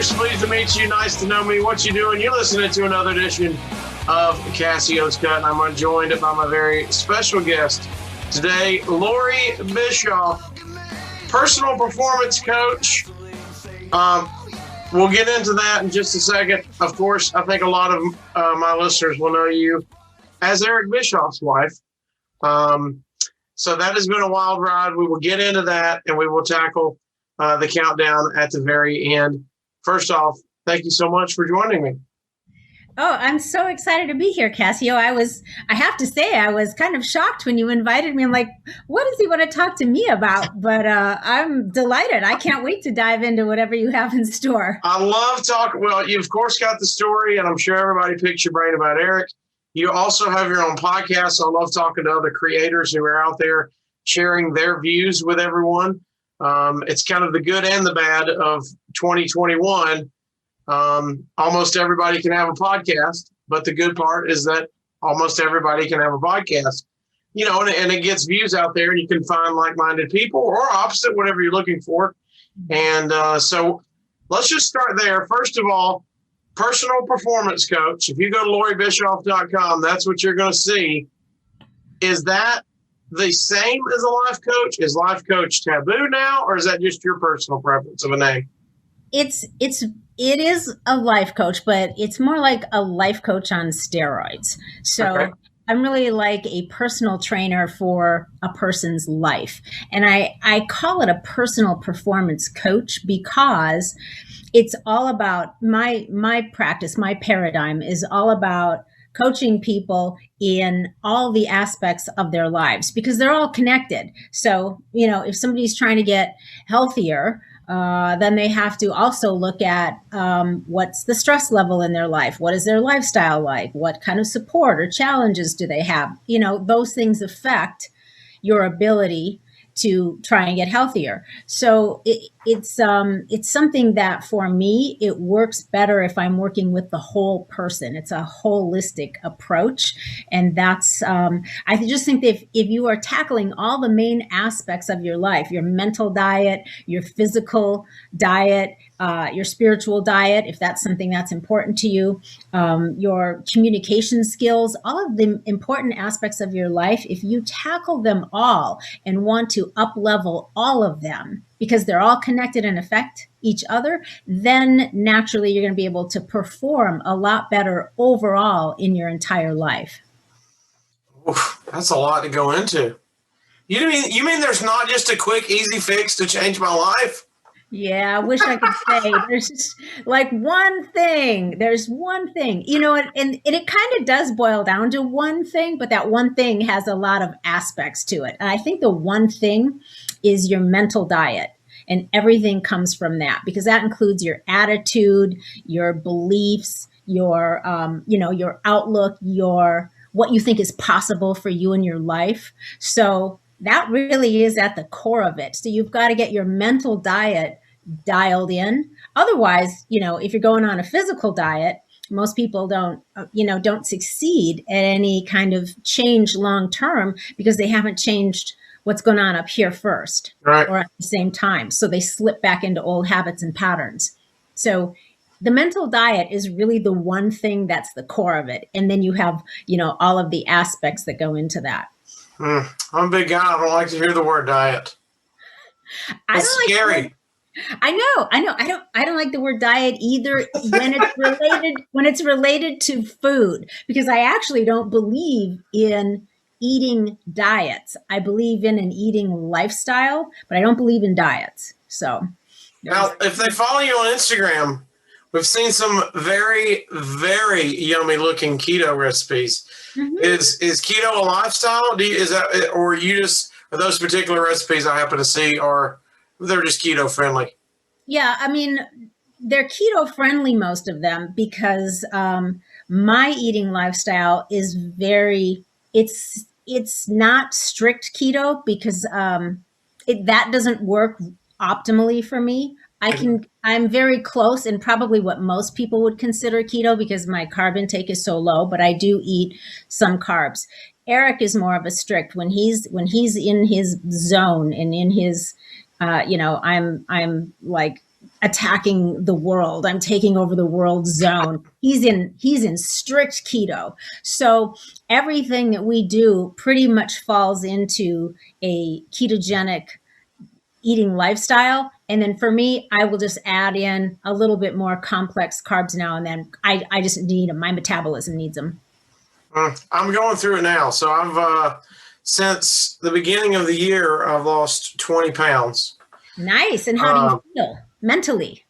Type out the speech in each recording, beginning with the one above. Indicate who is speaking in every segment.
Speaker 1: creators, pleased to meet you. Nice to know me. What you doing? You're listening to another edition of Casio's Cut, and I'm joined by my very special guest today, Loree Bischoff, personal performance coach. We'll get into that in just a second. Of course, I think a lot of my listeners will know you as Eric Bischoff's wife. So that has been a wild ride. We will get into that, and we will tackle the countdown at the very end. First off, thank you so much for joining me.
Speaker 2: Oh, I'm so excited to be here, Casio. I have to say, I was kind of shocked when you invited me. I'm like, what does he want to talk to me about? But I'm delighted. I can't wait to dive into whatever you have in store.
Speaker 1: I love talking. Well, you, of course, got the story, and I'm sure everybody picks your brain about Eric. You also have your own podcast. I love talking to other creators who are out there sharing their views with everyone. It's kind of the good and the bad of 2021. Almost everybody can have a podcast, but the good part is that almost everybody can have a podcast, you know, and it gets views out there, and you can find like-minded people or opposite, whatever you're looking for. And so let's just start there. First of all, personal performance coach. If you go to loreebischoff.com, that's what you're going to see. Is that the same as a life coach? Is life coach taboo now, or is that just your personal preference of a name?
Speaker 2: It is a life coach, but it's more like a life coach on steroids. So okay. I'm really like a personal trainer for a person's life. And I call it a personal performance coach because it's all about my practice, my paradigm is all about coaching people in all the aspects of their lives because they're all connected. So, you know, if somebody's trying to get healthier, then they have to also look at what's the stress level in their life. What is their lifestyle like? What kind of support or challenges do they have? You know, those things affect your ability to try and get healthier. So it's something that for me, it works better if I'm working with the whole person. It's a holistic approach. And that's, I just think that if you are tackling all the main aspects of your life, your mental diet, your physical diet, your spiritual diet, if that's something that's important to you, your communication skills, all of the important aspects of your life, if you tackle them all and want to up-level all of them because they're all connected and affect each other, then naturally you're going to be able to perform a lot better overall in your entire life.
Speaker 1: Oof, that's a lot to go into. You mean there's not just a quick, easy fix to change my life?
Speaker 2: Yeah, I wish I could say there's just like one thing. There's one thing, you know, and it kind of does boil down to one thing, but that one thing has a lot of aspects to it. And I think the one thing is your mental diet, and everything comes from that because that includes your attitude, your beliefs, your, your outlook, what you think is possible for you in your life. So that really is at the core of it. So you've got to get your mental diet dialed in. Otherwise, you know, if you're going on a physical diet, most people don't succeed at any kind of change long term because they haven't changed what's going on up here first, right, or at the same time. So they slip back into old habits and patterns. So the mental diet is really the one thing that's the core of it. And then you have, you know, all of the aspects that go into that.
Speaker 1: I'm a big guy. I don't like to hear the word diet. It's scary.
Speaker 2: I know. I don't like the word diet either when it's related to food, because I actually don't believe in eating diets. I believe in an eating lifestyle, but I don't believe in diets. So
Speaker 1: now, if they follow you on Instagram, we've seen some very, very yummy looking keto recipes. Mm-hmm. Is keto a lifestyle? Are those particular recipes I happen to see they're just keto friendly?
Speaker 2: Yeah, I mean, they're keto friendly, most of them, because my eating lifestyle is it's not strict keto because that doesn't work optimally for me. I'm very close and probably what most people would consider keto because my carb intake is so low, but I do eat some carbs. Eric is more of a strict when he's in his zone and in his, I'm like attacking the world. I'm taking over the world zone. He's in strict keto. So everything that we do pretty much falls into a ketogenic eating lifestyle. And then for me, I will just add in a little bit more complex carbs now and then. I just need them. My metabolism needs them.
Speaker 1: I'm going through it now. So I've, since the beginning of the year, I've lost 20 pounds.
Speaker 2: Nice. And how do you feel mentally?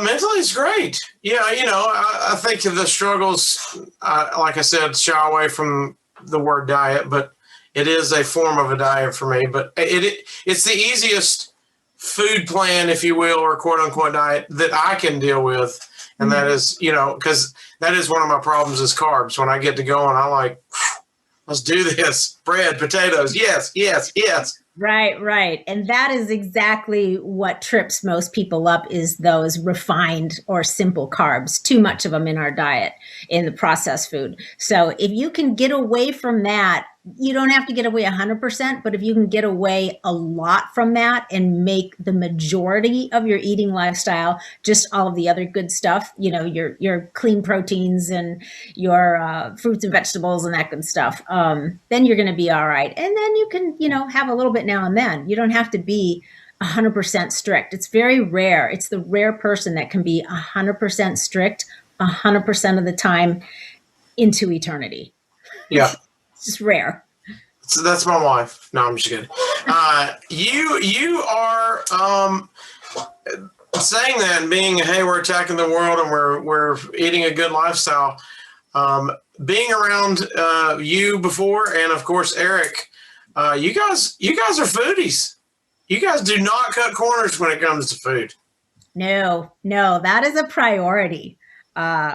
Speaker 1: Mentally, it's great. Yeah, I think the struggles, like I said, shy away from the word diet, but it is a form of a diet for me. But it's the easiest food plan, if you will, or quote unquote diet that I can deal with. And that is, because that is one of my problems is carbs. When I get to going, I'm like, let's do this. Bread, potatoes. Yes, yes, yes.
Speaker 2: Right. And that is exactly what trips most people up is those refined or simple carbs, too much of them in our diet, in the processed food. So if you can get away from that, you don't have to get away 100%, but if you can get away a lot from that and make the majority of your eating lifestyle just all of the other good stuff, your clean proteins and your fruits and vegetables and that good stuff, then you're going to be all right. And then you can, have a little bit now and then. You don't have to be 100% strict. It's very rare. It's the rare person that can be 100% strict 100% of the time into eternity.
Speaker 1: Yeah.
Speaker 2: It's rare.
Speaker 1: So that's my wife. No, I'm just kidding. You are saying that and being, hey, we're attacking the world and we're eating a good lifestyle. Being around you before, and of course Eric, you guys are foodies. You guys do not cut corners when it comes to food.
Speaker 2: No, that is a priority.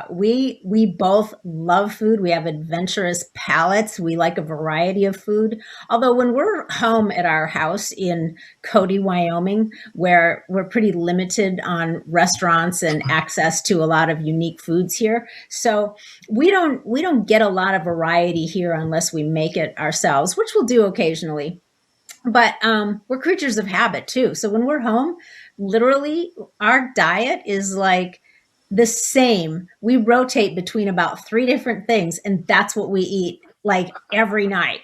Speaker 2: We both love food. We have adventurous palates. We like a variety of food. Although when we're home at our house in Cody, Wyoming, where we're pretty limited on restaurants and access to a lot of unique foods here. So we don't get a lot of variety here unless we make it ourselves, which we'll do occasionally. But we're creatures of habit too. So when we're home, literally our diet is like the same. We rotate between about 3 different things, and that's what we eat like every night.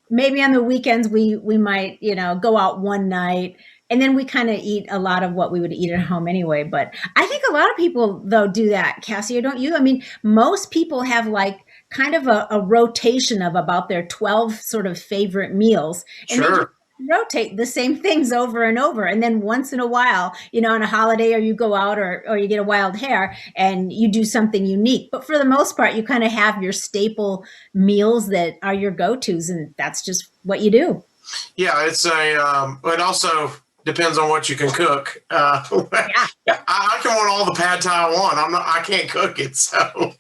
Speaker 2: Maybe on the weekends we might, go out one night, and then we kind of eat a lot of what we would eat at home anyway. But I think a lot of people though do that, Casio, don't you? I mean, most people have like kind of a rotation of about their 12 sort of favorite meals. And
Speaker 1: sure.
Speaker 2: They just rotate the same things over and over. And then once in a while, on a holiday or you go out or you get a wild hair and you do something unique. But for the most part, you kind of have your staple meals that are your go-tos, and that's just what you do.
Speaker 1: Yeah, it's it also depends on what you can cook. I can want all the pad thai I want. I can't cook it. So,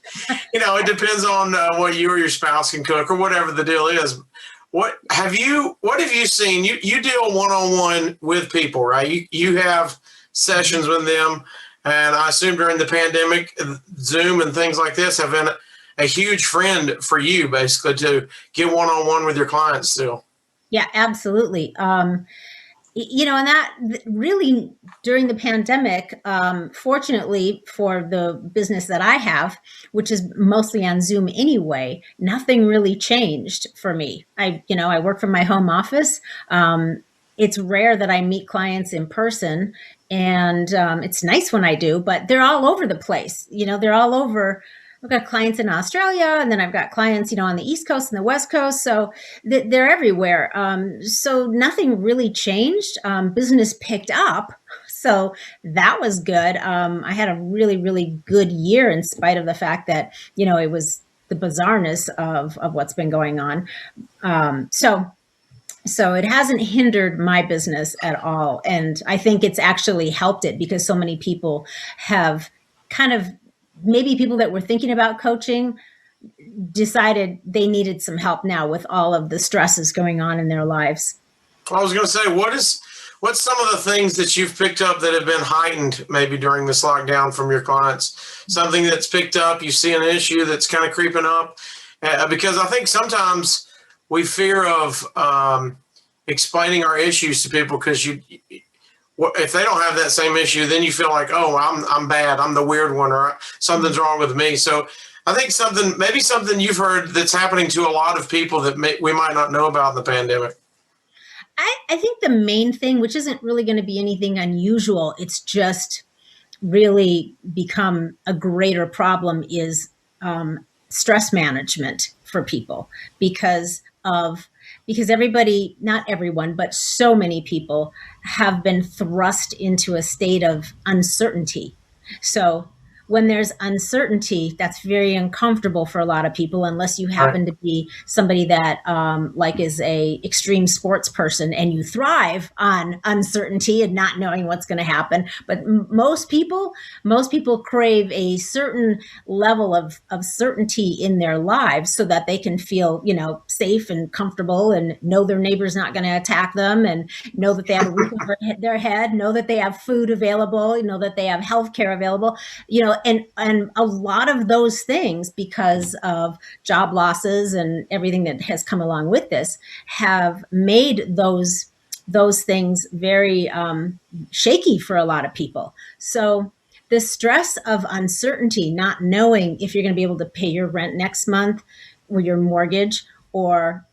Speaker 1: it depends on what you or your spouse can cook or whatever the deal is. What have you seen? You deal one-on-one with people, right? You have sessions with them, and I assume during the pandemic, Zoom and things like this have been a huge friend for you, basically, to get one-on-one with your clients still.
Speaker 2: Yeah, absolutely. And that really during the pandemic, fortunately for the business that I have, which is mostly on Zoom anyway, nothing really changed for me. I work from my home office. It's rare that I meet clients in person, and it's nice when I do, but they're all over the place. They're all over. I've got clients in Australia, and then I've got clients, on the East Coast and the West Coast. So they're everywhere. So nothing really changed. Business picked up. So that was good. I had a really, really good year in spite of the fact that, it was the bizarreness of what's been going on. So it hasn't hindered my business at all. And I think it's actually helped it because so many people have kind of, maybe people that were thinking about coaching decided they needed some help now with all of the stresses going on in their lives.
Speaker 1: I was going to say, what's some of the things that you've picked up that have been heightened maybe during this lockdown from your clients? Something that's picked up, you see an issue that's kind of creeping up? Because I think sometimes we fear of explaining our issues to people because if they don't have that same issue, then you feel like, oh, I'm bad. I'm the weird one, or something's wrong with me. So I think maybe something you've heard that's happening to a lot of people that we might not know about in the pandemic.
Speaker 2: I think the main thing, which isn't really going to be anything unusual, it's just really become a greater problem, is stress management for people because everybody, not everyone, but so many people have been thrust into a state of uncertainty. So when there's uncertainty, that's very uncomfortable for a lot of people, unless you happen to be somebody that is a extreme sports person and you thrive on uncertainty and not knowing what's going to happen. But most people crave a certain level of certainty in their lives so that they can feel, safe and comfortable and know their neighbor's not going to attack them, and know that they have a roof over their head, know that they have food available, know that they have healthcare available, and a lot of those things, because of job losses and everything that has come along with this, have made those things very shaky for a lot of people. So the stress of uncertainty, not knowing if you're going to be able to pay your rent next month or your mortgage, or,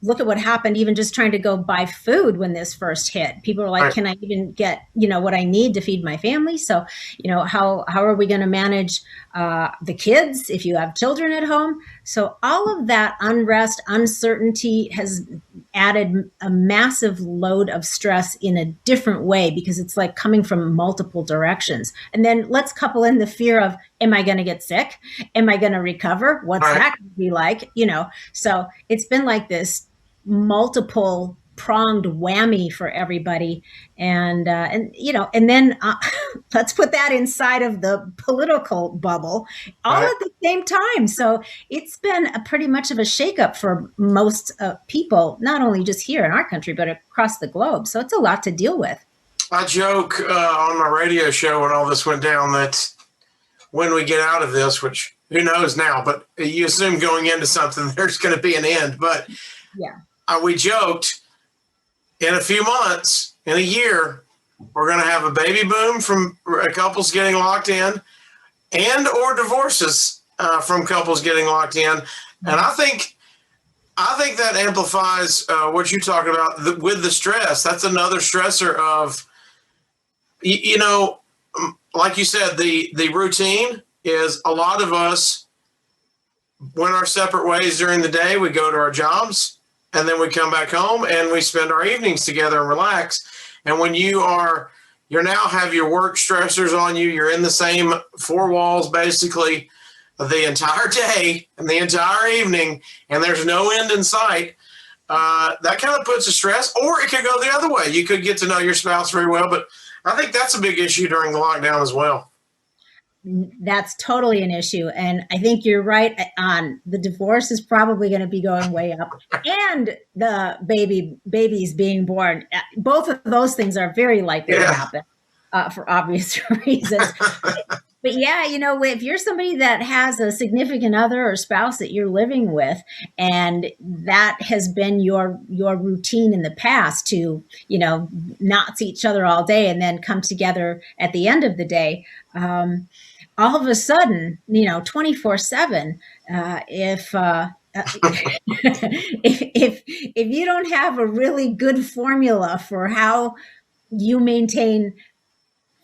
Speaker 2: look at what happened even just trying to go buy food when this first hit. People are like, can I even get, what I need to feed my family? So, how are we going to manage the kids if you have children at home? So all of that unrest, uncertainty has added a massive load of stress in a different way, because it's like coming from multiple directions. And then let's couple in the fear of, am I going to get sick? Am I going to recover? What's that going to be like? So it's been like this multiple pronged whammy for everybody. And then let's put that inside of the political bubble all at the same time. So it's been pretty much of a shakeup for most people, not only just here in our country, but across the globe. So it's a lot to deal with.
Speaker 1: I joke on my radio show when all this went down that when we get out of this, which who knows now, but you assume going into something, there's going to be an end. But we joked, in a few months, in a year, we're going to have a baby boom from couples getting locked in, and or divorces from couples getting locked in. And I think that amplifies what you talked about with the stress. That's another stressor of, like you said, the routine is a lot of us went our separate ways during the day. We go to our jobs, and then we come back home and we spend our evenings together and relax. And when you now have your work stressors on you, you're in the same four walls basically the entire day and the entire evening, and there's no end in sight. That kind of puts a stress, or it could go the other way. You could get to know your spouse very well, but I think that's a big issue during the lockdown as well.
Speaker 2: That's totally an issue. And I think you're right on. The divorce is probably going to be going way up, and the babies being born. Both of those things are very likely to happen for obvious reasons. But if you're somebody that has a significant other or spouse that you're living with, and that has been your routine in the past to, not see each other all day and then come together at the end of the day, all of a sudden, 24/7, if you don't have a really good formula for how you maintain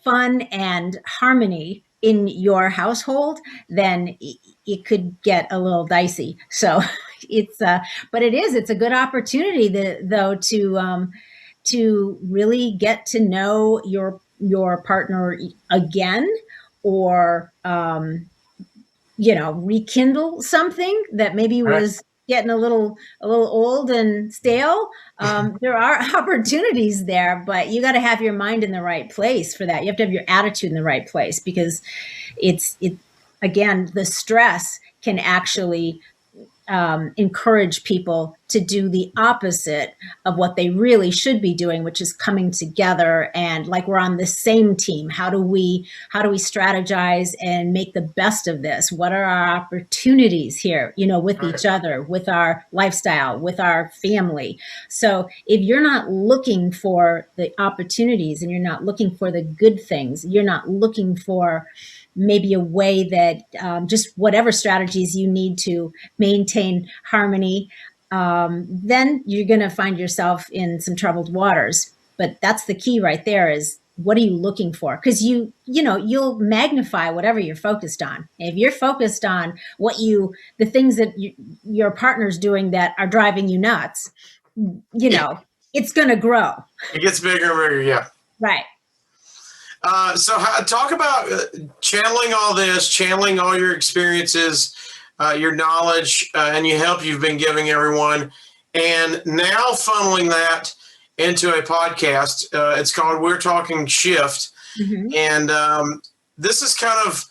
Speaker 2: fun and harmony in your household, then it could get a little dicey. So it's a good opportunity though to really get to know your partner again, or rekindle something that maybe was getting a little old and stale. There are opportunities there, but you got to have your mind in the right place for that. You have to have your attitude in the right place, because again, the stress can actually encourage people to do the opposite of what they really should be doing, which is coming together and like we're on the same team. How do we strategize and make the best of this? What are our opportunities here, with each other, with our lifestyle, with our family? So if you're not looking for the opportunities and you're not looking for the good things, you're not looking for maybe a way that just whatever strategies you need to maintain harmony, then you're going to find yourself in some troubled waters. But that's the key right there is what are you looking for? Because you'll magnify whatever you're focused on. If you're focused on the things that your partner's doing that are driving you nuts, it's going to grow.
Speaker 1: It gets bigger and bigger. Yeah.
Speaker 2: Right.
Speaker 1: So talk about channeling all this, channeling all your experiences, your knowledge, and your help you've been giving everyone, and now funneling that into a podcast. It's called We're Talking Shift. Mm-hmm. And this is kind of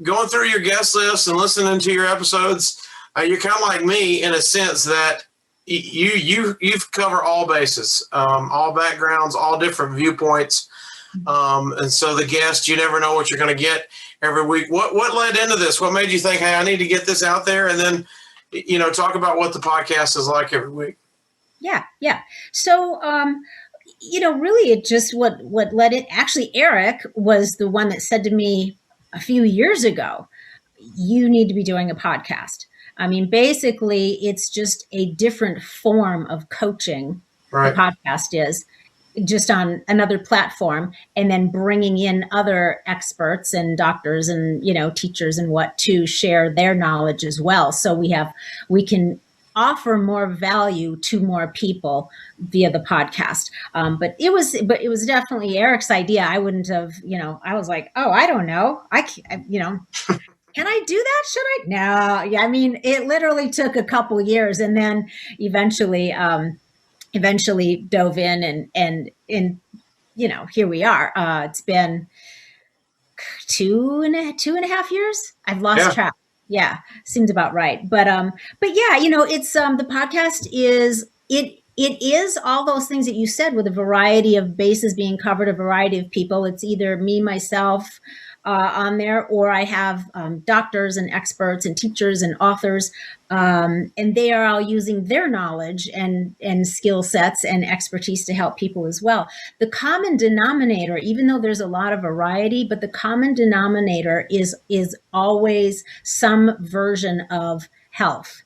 Speaker 1: going through your guest list and listening to your episodes. You're kind of like me in a sense that you've covered all bases, all backgrounds, all different viewpoints. And so the guest, you never know what you're going to get every week. What led into this? What made you think, hey, I need to get this out there? And then, talk about what the podcast is like every week.
Speaker 2: Yeah. So, really it just what led it. Actually, Eric was the one that said to me a few years ago, you need to be doing a podcast. I mean, basically it's just a different form of coaching. Right. The podcast is just on another platform, and then bringing in other experts and doctors and, teachers and what to share their knowledge as well. So we can offer more value to more people via the podcast. But it was definitely Eric's idea. I wouldn't have, I was like, oh, I don't know. Can I do that? Should I? No. Yeah. I mean, it literally took a couple years, and then eventually dove in and here we are. It's been two and a half years. I've lost track. Yeah. Seems about right. But yeah, it's, the podcast it is all those things that you said, with a variety of bases being covered, a variety of people. It's either me, myself, on there, or I have doctors and experts and teachers and authors, and they are all using their knowledge and skill sets and expertise to help people as well. The common denominator, even though there's a lot of variety, but the common denominator is always some version of health,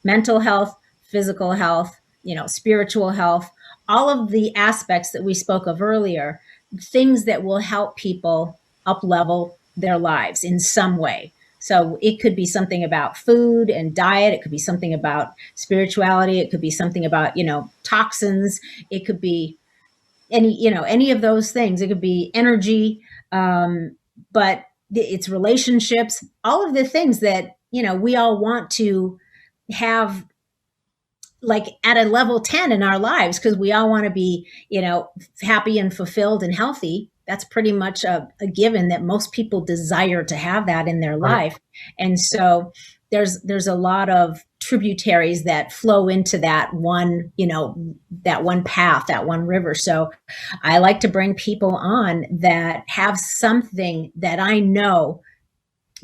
Speaker 2: mental health, physical health, spiritual health, all of the aspects that we spoke of earlier, things that will help people up-level their lives in some way. So it could be something about food and diet. It could be something about spirituality. It could be something about, toxins. It could be any of those things. It could be energy, but it's relationships, all of the things that, we all want to have like at a level 10 in our lives, because we all want to be, happy and fulfilled and healthy. That's pretty much a given that most people desire to have that in their life. And so there's a lot of tributaries that flow into that one, that one path, that one river. So I like to bring people on that have something that I know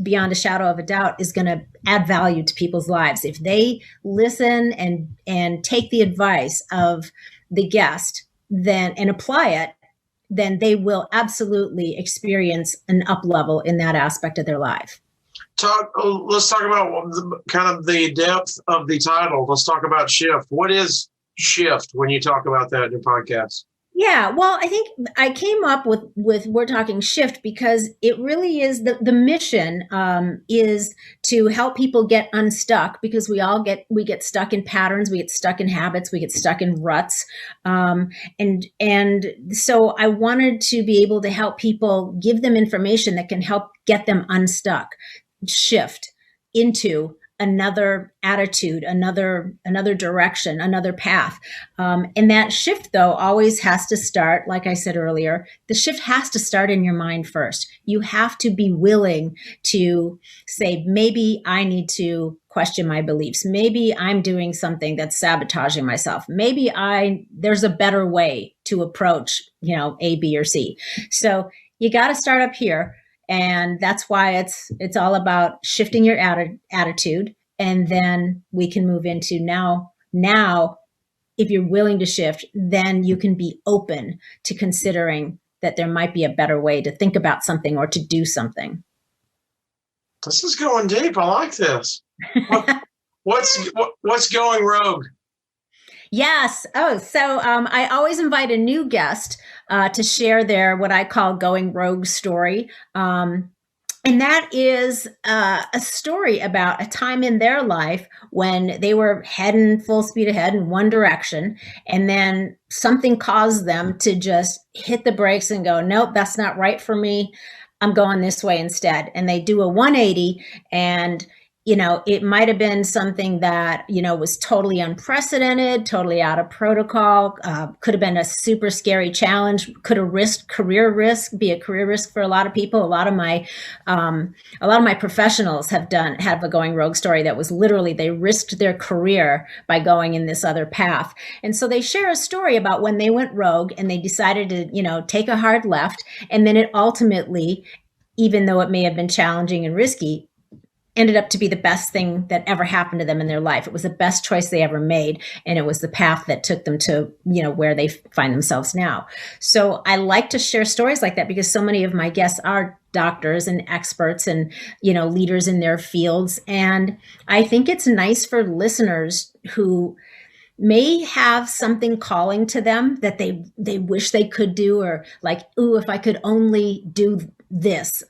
Speaker 2: beyond a shadow of a doubt is going to add value to people's lives. If they listen and take the advice of the guest and apply it, then they will absolutely experience an up level in that aspect of their life.
Speaker 1: Let's talk about kind of the depth of the title. Let's talk about shift. What is shift when you talk about that in your podcast?
Speaker 2: Yeah, well, I think I came up with We're Talking Shift because it really is the mission is to help people get unstuck, because we get stuck in patterns, we get stuck in habits, we get stuck in ruts, and so I wanted to be able to help people, give them information that can help get them unstuck, shift into another attitude, another direction, another path. And that shift, though, always has to start, like I said earlier, the shift has to start in your mind first. You have to be willing to say, maybe I need to question my beliefs. Maybe I'm doing something that's sabotaging myself. Maybe there's a better way to approach, A, B, or C. So you got to start up here. And that's why it's all about shifting your attitude. And then we can move into now, if you're willing to shift, then you can be open to considering that there might be a better way to think about something or to do something.
Speaker 1: This is going deep. I like this. What's going rogue?
Speaker 2: Yes. Oh, so I always invite a new guest to share their what I call going rogue story. And that is a story about a time in their life when they were heading full speed ahead in one direction, and then something caused them to just hit the brakes and go, nope, that's not right for me. I'm going this way instead. And they do a 180, and it might have been something that, was totally unprecedented, totally out of protocol, could have been a super scary challenge, could have be a career risk for a lot of people. A lot of my professionals have a going rogue story that was literally, they risked their career by going in this other path. And so they share a story about when they went rogue and they decided to, take a hard left. And then it ultimately, even though it may have been challenging and risky, ended up to be the best thing that ever happened to them in their life. It was the best choice they ever made. And it was the path that took them to, where they find themselves now. So I like to share stories like that because so many of my guests are doctors and experts and, leaders in their fields. And I think it's nice for listeners who may have something calling to them that they wish they could do, or like, ooh, if I could only do this,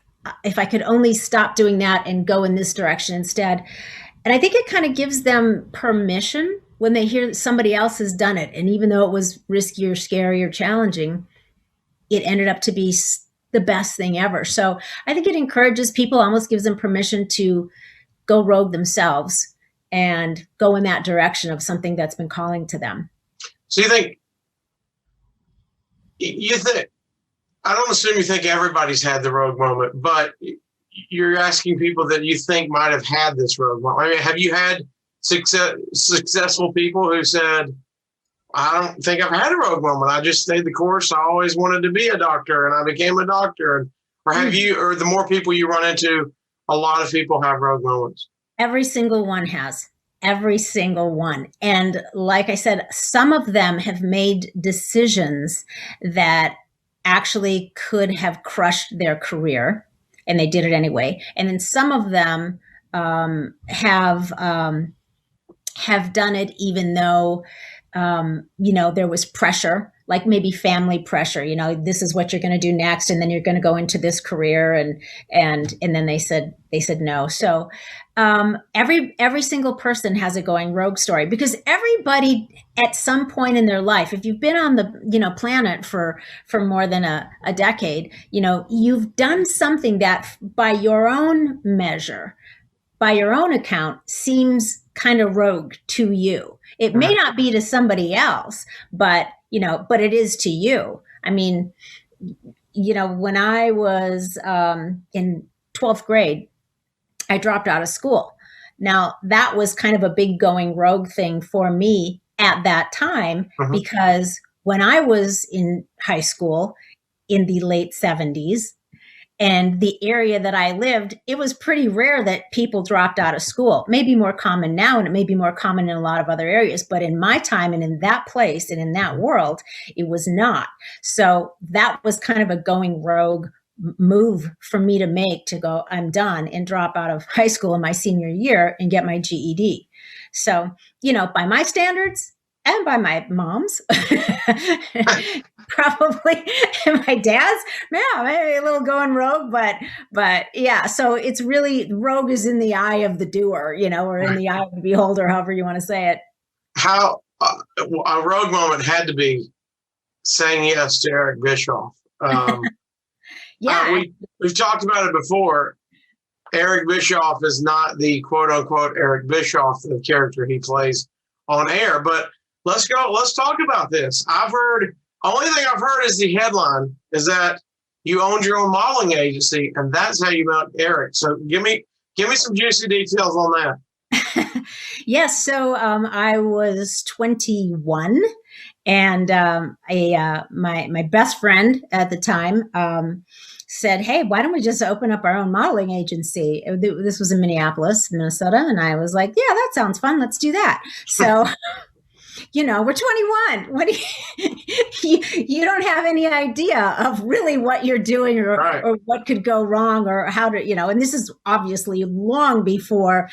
Speaker 2: if I could only stop doing that and go in this direction instead. And I think it kind of gives them permission when they hear that somebody else has done it. And even though it was risky or scary or challenging, it ended up to be the best thing ever. So I think it encourages people, almost gives them permission to go rogue themselves and go in that direction of something that's been calling to them.
Speaker 1: So you think, I don't assume you think everybody's had the rogue moment, but you're asking people that you think might have had this rogue moment. I mean, have you had successful people who said, I don't think I've had a rogue moment. I just stayed the course. I always wanted to be a doctor and I became a doctor. Or have you, or the more people you run into, a lot of people have rogue moments?
Speaker 2: Every single one has. Every single one. And like I said, some of them have made decisions that actually could have crushed their career, and they did it anyway. And then some of them have done it even though there was pressure, like maybe family pressure. This is what you're going to do next, and then you're going to go into this career, and then they said no. So every single person has a going rogue story, because everybody at some point in their life, if you've been on the planet for more than a decade, you've done something that by your own measure, by your own account, seems kind of rogue to you. It may not be to somebody else, but it is to you. I mean, when I was in 12th grade, I dropped out of school. Now, that was kind of a big going rogue thing for me at that time, because when I was in high school in the late 70s, and the area that I lived, it was pretty rare that people dropped out of school. Maybe more common now, and it may be more common in a lot of other areas. But in my time and in that place and in that world, it was not. So that was kind of a going rogue move for me to make, to go, I'm done, and drop out of high school in my senior year and get my GED. So, by my standards and by my mom's, probably, and my dad's, maybe a little going rogue, but yeah. So it's really, rogue is in the eye of the doer, or in the eye of the beholder, however you want to say it.
Speaker 1: How a rogue moment had to be saying yes to Eric Bischoff.
Speaker 2: Yeah,
Speaker 1: we've talked about it before. Eric Bischoff is not the quote unquote Eric Bischoff, the character he plays on air, but let's talk about this. Only thing I've heard is the headline is that you owned your own modeling agency, and that's how you met Eric. So give me some juicy details on that.
Speaker 2: Yes. So I was 21, and my best friend at the time said, "Hey, why don't we just open up our own modeling agency?" This was in Minneapolis, Minnesota, and I was like, "Yeah, that sounds fun. Let's do that." So. We're 21. What do you don't have any idea of really what you're doing or what could go wrong or how to, and this is obviously long before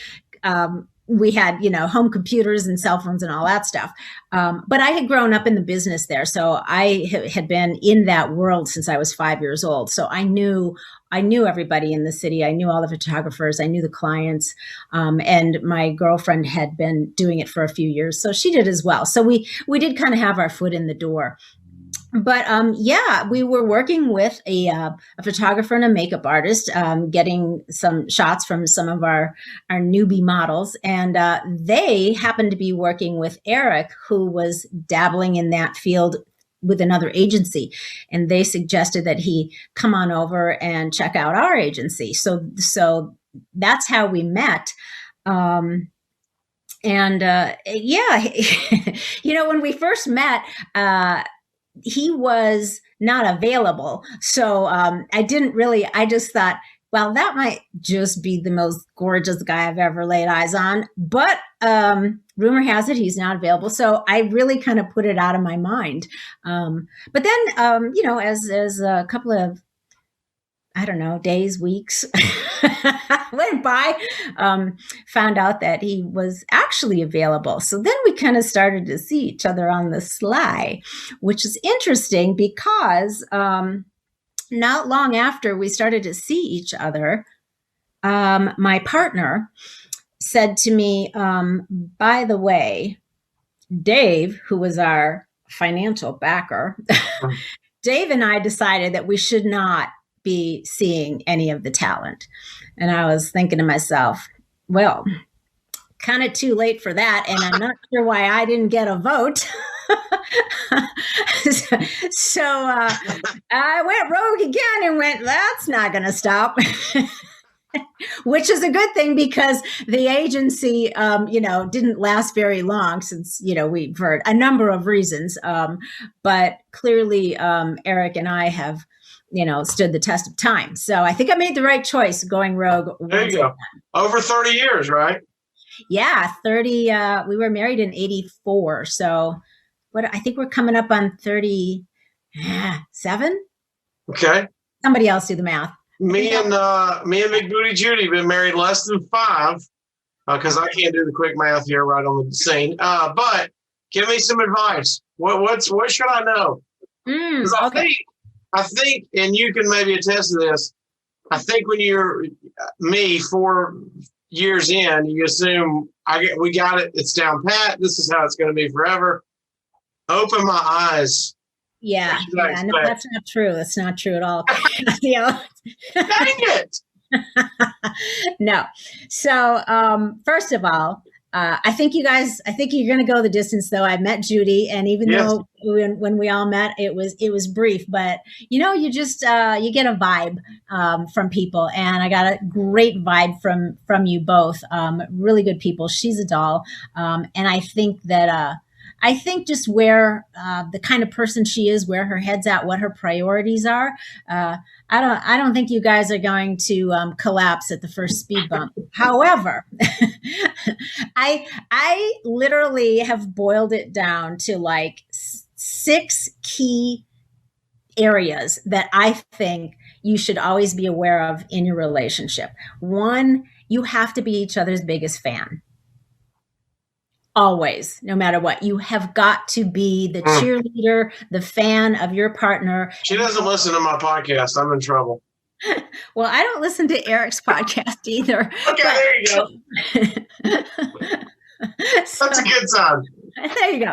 Speaker 2: we had, home computers and cell phones and all that stuff. But I had grown up in the business there. So I had been in that world since I was 5 years old. So I knew everybody in the city. I knew all the photographers. I knew the clients. And my girlfriend had been doing it for a few years. So she did as well. So we did kind of have our foot in the door. But we were working with a photographer and a makeup artist, getting some shots from some of our newbie models. And they happened to be working with Eric, who was dabbling in that field with another agency. And they suggested that he come on over and check out our agency. So that's how we met. When we first met, he was not available. So I just thought, well, that might just be the most gorgeous guy I've ever laid eyes on. But rumor has it he's not available. So I really kind of put it out of my mind. But then, as a couple of, I don't know, days, weeks went by, found out that he was actually available. So then we kind of started to see each other on the sly, which is interesting because not long after we started to see each other, my partner said to me, by the way, Dave, who was our financial backer, Dave and I decided that we should not be seeing any of the talent. And I was thinking to myself, well, kind of too late for that. And I'm not sure why I didn't get a vote. So I went rogue again and went, that's not going to stop. Which is a good thing because the agency, didn't last very long since, we've heard a number of reasons. But clearly, Eric and I have, stood the test of time. So I think I made the right choice going rogue.
Speaker 1: There you go. Over 30 years, right?
Speaker 2: Yeah, 30. We were married in 84. So I think we're coming up on 37.
Speaker 1: Okay.
Speaker 2: Somebody else do the math.
Speaker 1: Me and Big Booty Judy been married less than 5 because I can't do the quick math here right on the scene. But give me some advice. What should I know?
Speaker 2: Okay.
Speaker 1: I think, and you can maybe attest to this. I think when you're me 4 years in, you assume we got it. It's down pat. This is how it's going to be forever. Open my eyes.
Speaker 2: Yeah, no, that's not true. That's not true at all.
Speaker 1: Dang it!
Speaker 2: No. So, first of all, I think you're going to go the distance, though. I met Judy, and even though when we all met, it was brief, but you just you get a vibe from people, and I got a great vibe from you both. Really good people. She's a doll, and I think that. I think just where the kind of person she is, where her head's at, what her priorities are. I don't think you guys are going to collapse at the first speed bump. However, I literally have boiled it down to like 6 key areas that I think you should always be aware of in your relationship. 1, you have to be each other's biggest fan. Always, no matter what, you have got to be the cheerleader, the fan of your partner.
Speaker 1: She doesn't listen to my podcast. I'm in trouble.
Speaker 2: Well, I don't listen to Eric's podcast either.
Speaker 1: Okay, there you go. That's a good sign.
Speaker 2: There you go.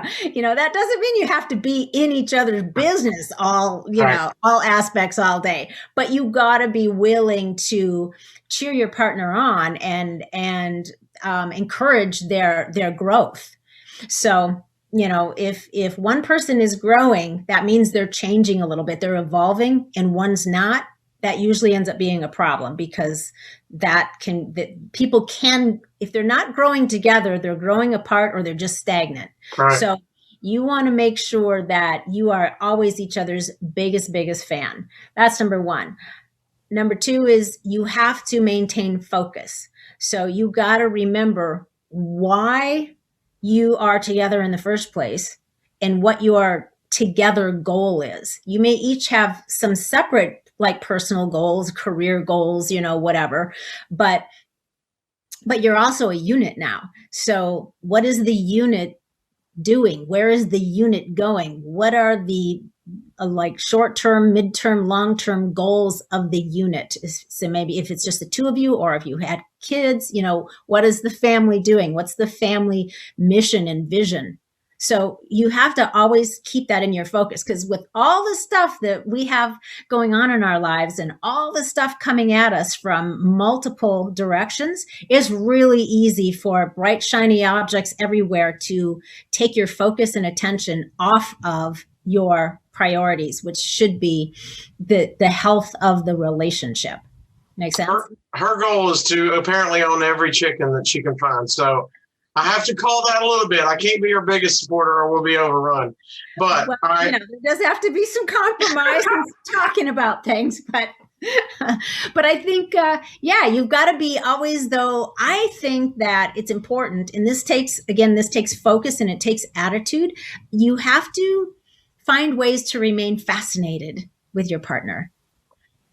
Speaker 2: That doesn't mean you have to be in each other's business all aspects all day, but you got to be willing to cheer your partner on and encourage their growth. So, if one person is growing, that means they're changing a little bit, they're evolving, and one's not, that usually ends up being a problem, because people can, if they're not growing together, they're growing apart or they're just stagnant.
Speaker 1: Right.
Speaker 2: So you want to make sure that you are always each other's biggest fan. That's number one. Number two is you have to maintain focus. So you got to remember why you are together in the first place and what your together goal is. You may each have some separate, like, personal goals, career goals, whatever, but you're also a unit now. So what is the unit doing? Where is the unit going? What are the like short-term, mid-term, long-term goals of the unit? So maybe if it's just the two of you, or if you had kids, what is the family doing? What's the family mission and vision? So you have to always keep that in your focus, because with all the stuff that we have going on in our lives and all the stuff coming at us from multiple directions, it's really easy for bright, shiny objects everywhere to take your focus and attention off of your priorities, which should be the health of the relationship. Make sense?
Speaker 1: Her goal is to apparently own every chicken that she can find. So I have to call that a little bit. I can't be her biggest supporter or we'll be overrun. But
Speaker 2: well,
Speaker 1: all right.
Speaker 2: There does have to be some compromise in talking about things. But I think, you've got to be always, though, I think that it's important. And this takes focus and it takes attitude. You have to find ways to remain fascinated with your partner.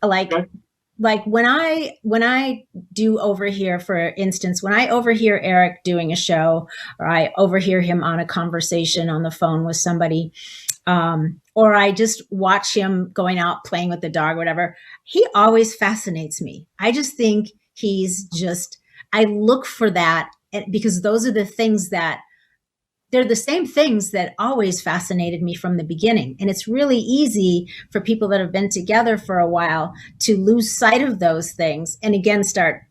Speaker 2: Like when I do overhear, for instance, when I overhear Eric doing a show, or I overhear him on a conversation on the phone with somebody, or I just watch him going out playing with the dog, or whatever, he always fascinates me. I just think I look for that, because those are the things that, they're the same things that always fascinated me from the beginning. And it's really easy for people that have been together for a while to lose sight of those things and again start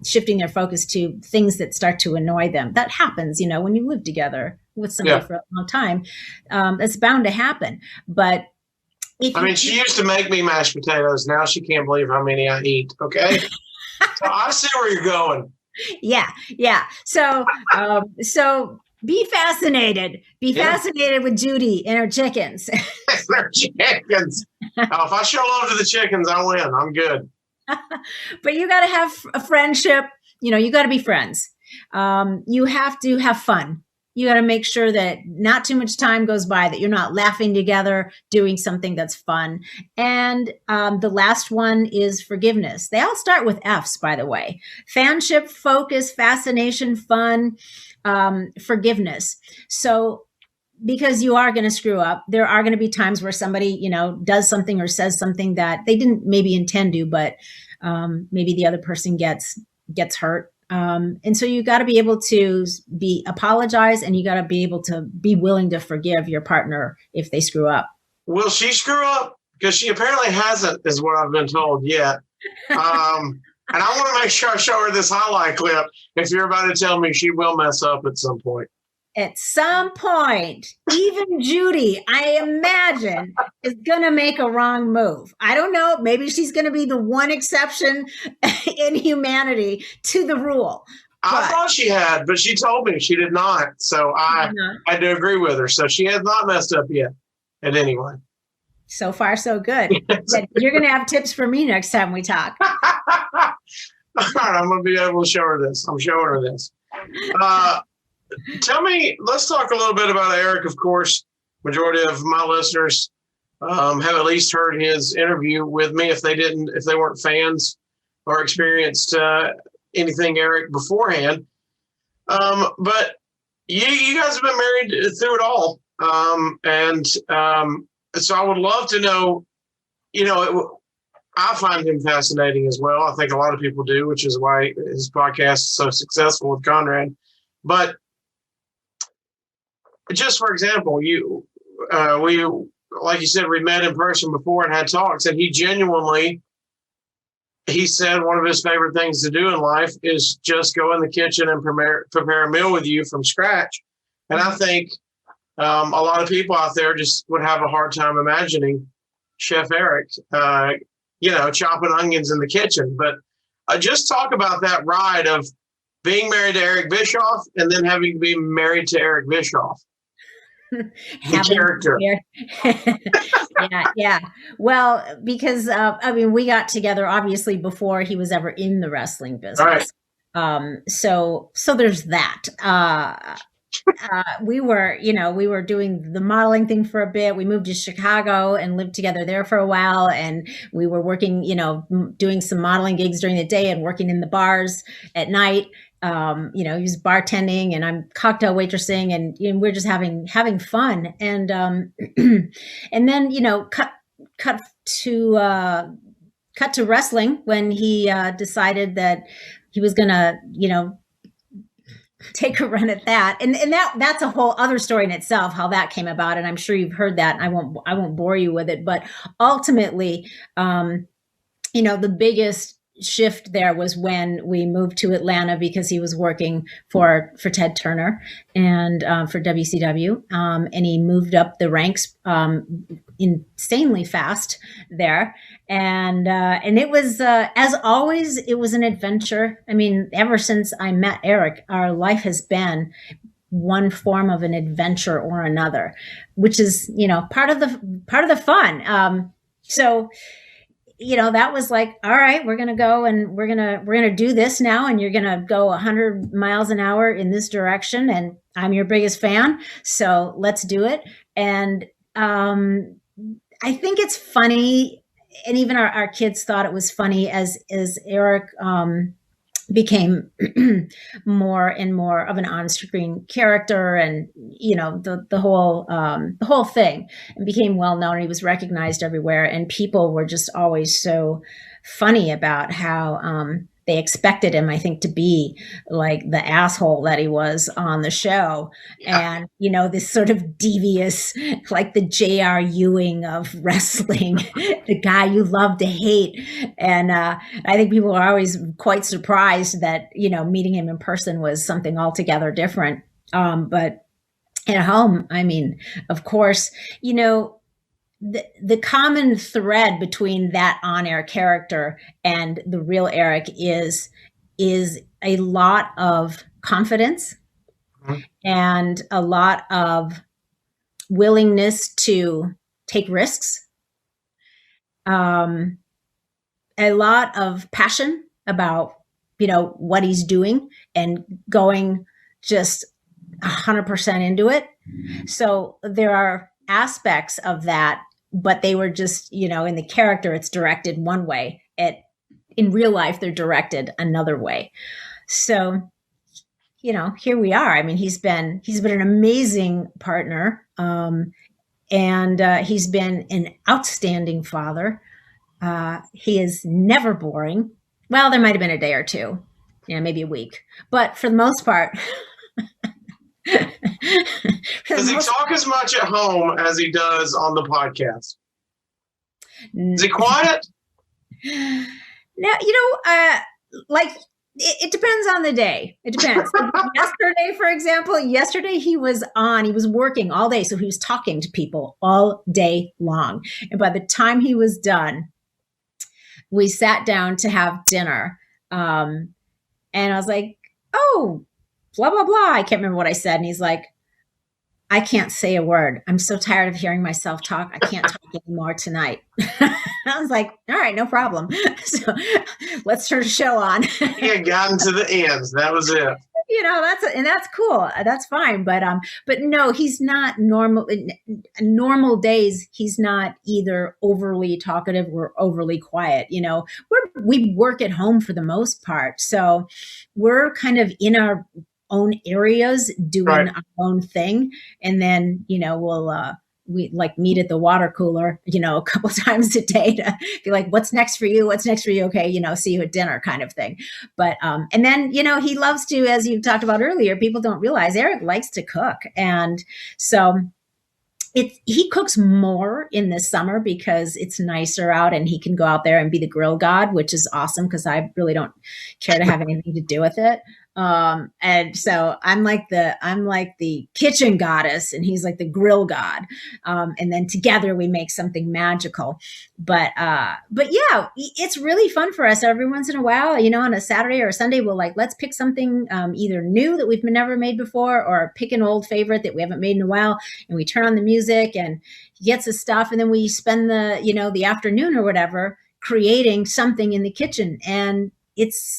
Speaker 2: shifting their focus to things that start to annoy them. That happens, when you live together with somebody for a long time. It's bound to happen. But
Speaker 1: she used to make me mashed potatoes. Now she can't believe how many I eat. Okay. So I see where you're going.
Speaker 2: Yeah. So be fascinated. Be fascinated with Judy and her chickens.
Speaker 1: Her chickens. If I show love to the chickens, I win. I'm good.
Speaker 2: But you got to have a friendship. You got to be friends. You have to have fun. You got to make sure that not too much time goes by, that you're not laughing together, doing something that's fun. And the last one is forgiveness. They all start with F's, by the way. Fanship, focus, fascination, fun, forgiveness. So because you are going to screw up, there are going to be times where somebody, does something or says something that they didn't maybe intend to, but maybe the other person gets hurt. And so you got to be able to apologize, and you got to be able to be willing to forgive your partner if they screw up.
Speaker 1: Will she screw up? Because she apparently hasn't, is what I've been told yet. And I want to make sure I show her this highlight clip if you're about to tell me she will mess up at some point.
Speaker 2: At some point, even Judy, I imagine, is going to make a wrong move. I don't know. Maybe she's going to be the one exception in humanity to the rule.
Speaker 1: I thought she had, but she told me she did not. So I had to agree with her. So she has not messed up yet. And anyway.
Speaker 2: So far, so good. You're going to have tips for me next time we talk.
Speaker 1: All right, I'm going to be able to show her this. I'm showing her this. Let's talk a little bit about Eric. Of course, majority of my listeners have at least heard his interview with me if they weren't fans or experienced anything Eric beforehand. But you guys have been married through it all. So I would love to know, I find him fascinating as well. I think a lot of people do, which is why his podcast is so successful with Conrad. But just for example, we, like you said, we met in person before and had talks, and he said one of his favorite things to do in life is just go in the kitchen and prepare a meal with you from scratch. And I think a lot of people out there just would have a hard time imagining Chef Eric chopping onions in the kitchen. But just talk about that ride of being married to Eric Bischoff and then having to be married to Eric Bischoff. The character.
Speaker 2: Yeah. Well, because we got together obviously before he was ever in the wrestling business. Right. So there's that. We were doing the modeling thing for a bit. We moved to Chicago and lived together there for a while. And we were working, doing some modeling gigs during the day and working in the bars at night. He was bartending and I'm cocktail waitressing and we're just having fun. And, and then, cut to wrestling when he, decided that he was gonna, take a run at that. And that's a whole other story in itself, how that came about. And I'm sure you've heard that. And I won't bore you with it, but ultimately, the biggest shift there was when we moved to Atlanta because he was working for Ted Turner and for WCW, and he moved up the ranks insanely fast there, and it was as always, it was an adventure. I mean, ever since I met Eric, our life has been one form of an adventure or another, which is part of the fun. So. That was like, all right, we're going to go and we're going to do this now. And you're going to go 100 miles an hour in this direction. And I'm your biggest fan. So let's do it. And I think it's funny. And even our kids thought it was funny as Eric became more and more of an on-screen character, and the whole thing, and became well known. He was recognized everywhere, and people were just always so funny about how they expected him, I think, to be like the asshole that he was on the show. Yeah. And, this sort of devious, like the J.R. Ewing of wrestling, the guy you love to hate. And I think people are always quite surprised that, meeting him in person was something altogether different. But at home, I mean, of course, the common thread between that on-air character and the real Eric is a lot of confidence, mm-hmm. and a lot of willingness to take risks, a lot of passion about, what he's doing and going just 100% into it. So there are aspects of that, but they were just, in the character, it's directed one way. In real life, they're directed another way. So, here we are. I mean, he's been an amazing partner, and he's been an outstanding father. He is never boring. Well, there might have been a day or two, maybe a week, but for the most part.
Speaker 1: Does he talk as much at home as he does on the podcast? Is he quiet?
Speaker 2: No, it depends on the day. It depends. Yesterday, for example, he was working all day. So he was talking to people all day long. And by the time he was done, we sat down to have dinner. And I was like, oh, blah, blah, blah. I can't remember what I said. And he's like, I can't say a word. I'm so tired of hearing myself talk. I can't talk anymore tonight. I was like, all right, no problem. So let's turn the show on.
Speaker 1: He had gotten to the ends. That was it.
Speaker 2: That's cool. That's fine. But no, he's not normal. In normal days, he's not either overly talkative or overly quiet. We work at home for the most part. So we're kind of in our own areas doing right. Our own thing. And then, we like meet at the water cooler, a couple times a day to be like, what's next for you? What's next for you? Okay. See you at dinner kind of thing. But, and then, he loves to, as you talked about earlier, people don't realize Eric likes to cook. And so he cooks more in the summer because it's nicer out and he can go out there and be the grill god, which is awesome because I really don't care to have anything to do with it. And so I'm like the kitchen goddess, and he's like the grill god. And then together we make something magical. But yeah, it's really fun for us every once in a while. On a Saturday or a Sunday, we'll let's pick something either new that we've never made before, or pick an old favorite that we haven't made in a while, and we turn on the music, and he gets his stuff, and then we spend the afternoon or whatever creating something in the kitchen. And it's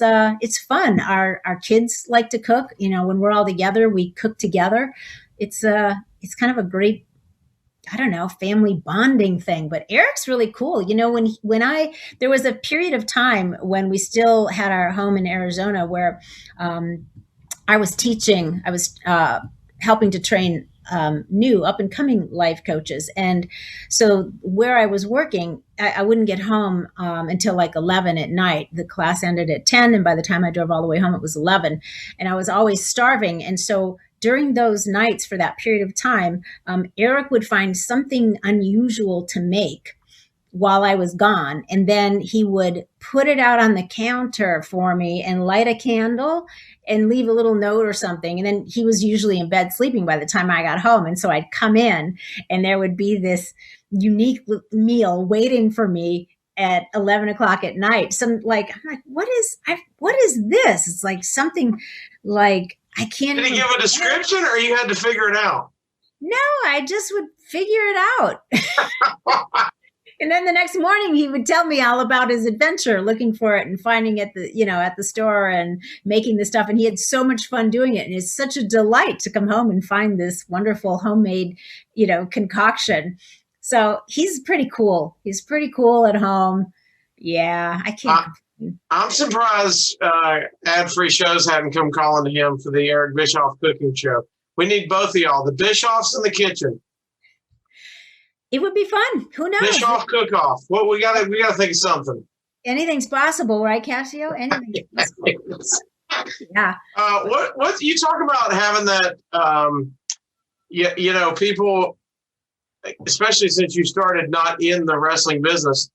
Speaker 2: fun. Our kids like to cook. When we're all together, we cook together. It's kind of a great, I don't know, family bonding thing. But Eric's really cool. There was a period of time when we still had our home in Arizona where I was teaching. I was helping to train new up and coming life coaches. And so where I was working, I wouldn't get home until 11 at night. The class ended at 10. And by the time I drove all the way home, it was 11. And I was always starving. And so during those nights, for that period of time, Eric would find something unusual to make while I was gone. And then he would put it out on the counter for me and light a candle and leave a little note or something. And then he was usually in bed sleeping by the time I got home. And so I'd come in and there would be this unique meal waiting for me at 11 o'clock at night. I'm like, what is this? It's like something like, I can't.
Speaker 1: Did he give a description, or you had to figure it out?
Speaker 2: No, I just would figure it out. And then the next morning he would tell me all about his adventure looking for it and finding it at the store and making the stuff. And he had so much fun doing it. And it's such a delight to come home and find this wonderful homemade, concoction. So he's pretty cool. He's pretty cool at home. Yeah, I can't.
Speaker 1: I'm surprised ad-free shows hadn't come calling to him for the Eric Bischoff cooking show. We need both of y'all, the Bischoffs in the kitchen.
Speaker 2: It would be fun. Who knows?
Speaker 1: Bischoff cook-off. Well, we gotta think of something.
Speaker 2: Anything's possible, right, Casio? Anything's possible. Yeah.
Speaker 1: What you talk about having that? People, especially since you started not in the wrestling business.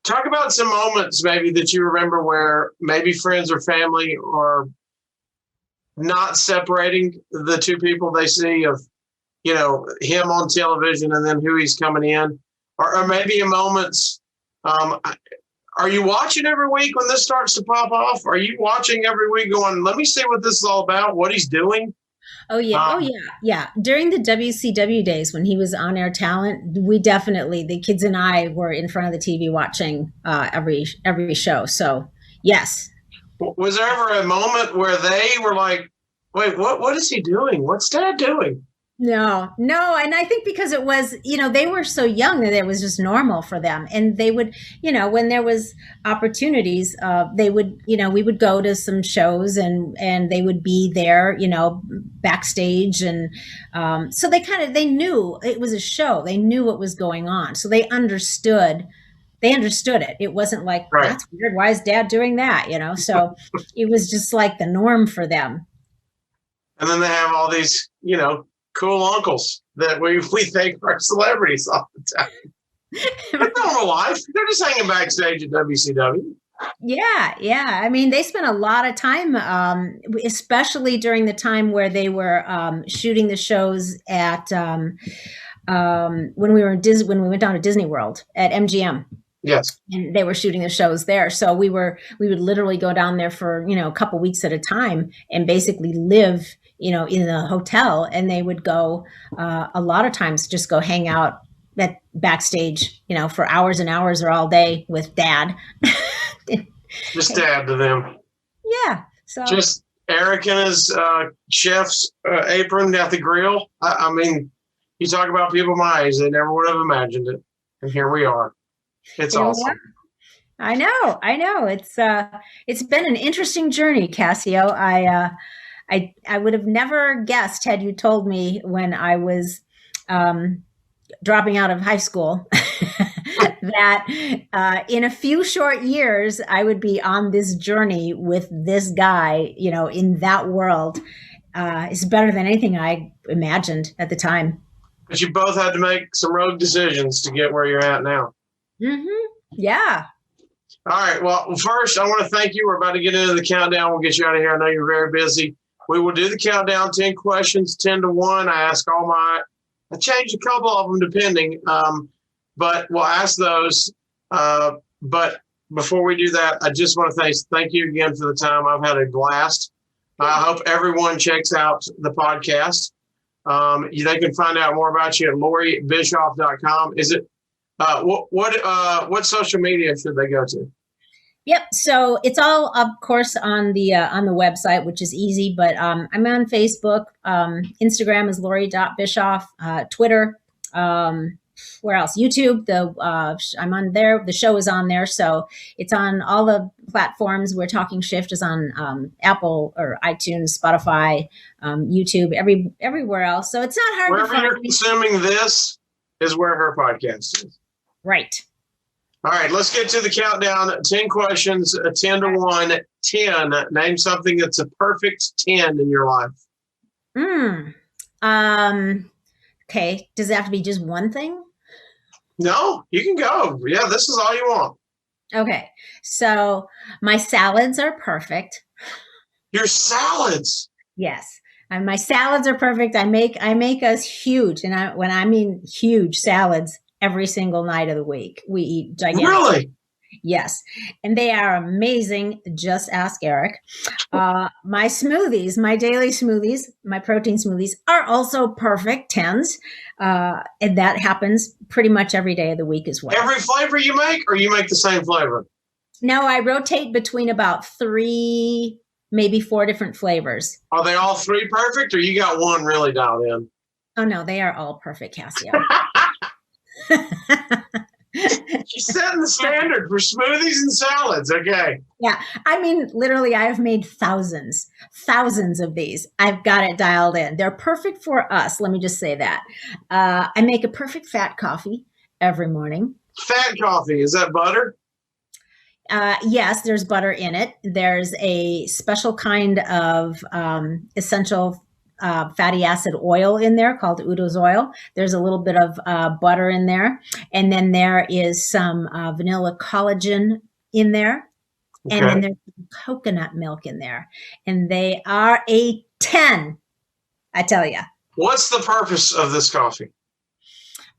Speaker 1: Talk about some moments maybe that you remember where maybe friends or family are not separating the two people they see of, him on television and then who he's coming in, or maybe in moments. Are you watching every week when this starts to pop off? Are you watching every week going, let me see what this is all about, what he's doing?
Speaker 2: Oh, yeah. Yeah. During the WCW days when he was on air talent, we definitely, the kids and I were in front of the TV watching every show. So, yes.
Speaker 1: Was there ever a moment where they were like, wait, what is he doing? What's Dad doing?
Speaker 2: No. And I think because it was, they were so young that it was just normal for them. And they would, when there was opportunities, they would, we would go to some shows and they would be there, backstage. And so they knew it was a show. They knew what was going on. So they understood it. It wasn't like, right. That's weird. Why is Dad doing that? So it was just like the norm for them.
Speaker 1: And then they have all these, cool uncles that we think are celebrities all the time. They're normal life. They're just hanging backstage at WCW.
Speaker 2: Yeah. I mean, they spent a lot of time, especially during the time where they were shooting the shows at when we went down to Disney World at MGM.
Speaker 1: Yes.
Speaker 2: And they were shooting the shows there. So we would literally go down there for, a couple weeks at a time and basically live, in the hotel. And they would go a lot of times just go hang out at backstage, for hours and hours or all day with Dad.
Speaker 1: Just Dad to them.
Speaker 2: Yeah. So
Speaker 1: just Eric in his chef's apron at the grill. I mean, you talk about people my age, they never would have imagined it. And here we are. It's awesome.
Speaker 2: I know. It's been an interesting journey, Casio. I would have never guessed had you told me when I was dropping out of high school that in a few short years I would be on this journey with this guy, in that world. It's better than anything I imagined at the time.
Speaker 1: But you both had to make some road decisions to get where you're at now.
Speaker 2: Mm-hmm. Yeah.
Speaker 1: All right. Well, first, I want to thank you. We're about to get into the countdown. We'll get you out of here. I know you're very busy. We will do the countdown, 10 questions, 10 to 1. I changed a couple of them depending, but we'll ask those. But before we do that, I just want to thank you again for the time. I've had a blast. I hope everyone checks out the podcast. They can find out more about you at LoreeBischoff.com. Is it what social media should they go to?
Speaker 2: Yep. So it's all, of course, on the website, which is easy. But I'm on Facebook. Instagram is Loree.Bischoff. Twitter. Where else? YouTube. I'm on there. The show is on there, so it's on all the platforms. We're Talking Shift is on Apple or iTunes, Spotify, YouTube, everywhere else. So it's not hard.
Speaker 1: Wherever
Speaker 2: to find.
Speaker 1: You're consuming this is where her podcast is.
Speaker 2: Right.
Speaker 1: All right, let's get to the countdown. 10 questions, 10 to 1. 10. Name something that's a perfect 10 in your life.
Speaker 2: Okay. Does it have to be just one thing?
Speaker 1: No, you can go. Yeah, this is all you want.
Speaker 2: Okay. So my salads are perfect.
Speaker 1: Your salads.
Speaker 2: Yes. And my salads are perfect. I make us huge. And when I mean huge salads, every single night of the week. We eat gigantic.
Speaker 1: Really?
Speaker 2: Yes. And they are amazing. Just ask Eric. My smoothies, my daily smoothies, my protein smoothies are also perfect 10s. And that happens pretty much every day of the week as well.
Speaker 1: Every flavor you make, or you make the same flavor?
Speaker 2: No, I rotate between about 3, maybe 4 different flavors.
Speaker 1: Are they all 3 perfect, or you got one really dialed in?
Speaker 2: Oh, no, they are all perfect, Casio.
Speaker 1: She's setting the standard for smoothies and salads. Okay.
Speaker 2: Yeah. I mean, literally, I have made thousands of these. I've got it dialed in. They're perfect for us. Let me just say that. I make a perfect fat coffee every morning.
Speaker 1: Fat coffee. Is that butter?
Speaker 2: Yes, there's butter in it. There's a special kind of essential fatty acid oil in there called Udo's oil. There's a little bit of butter in there. And then there is some vanilla collagen in there. Okay. And then there's coconut milk in there. And they are a 10, I tell you.
Speaker 1: What's the purpose of this coffee?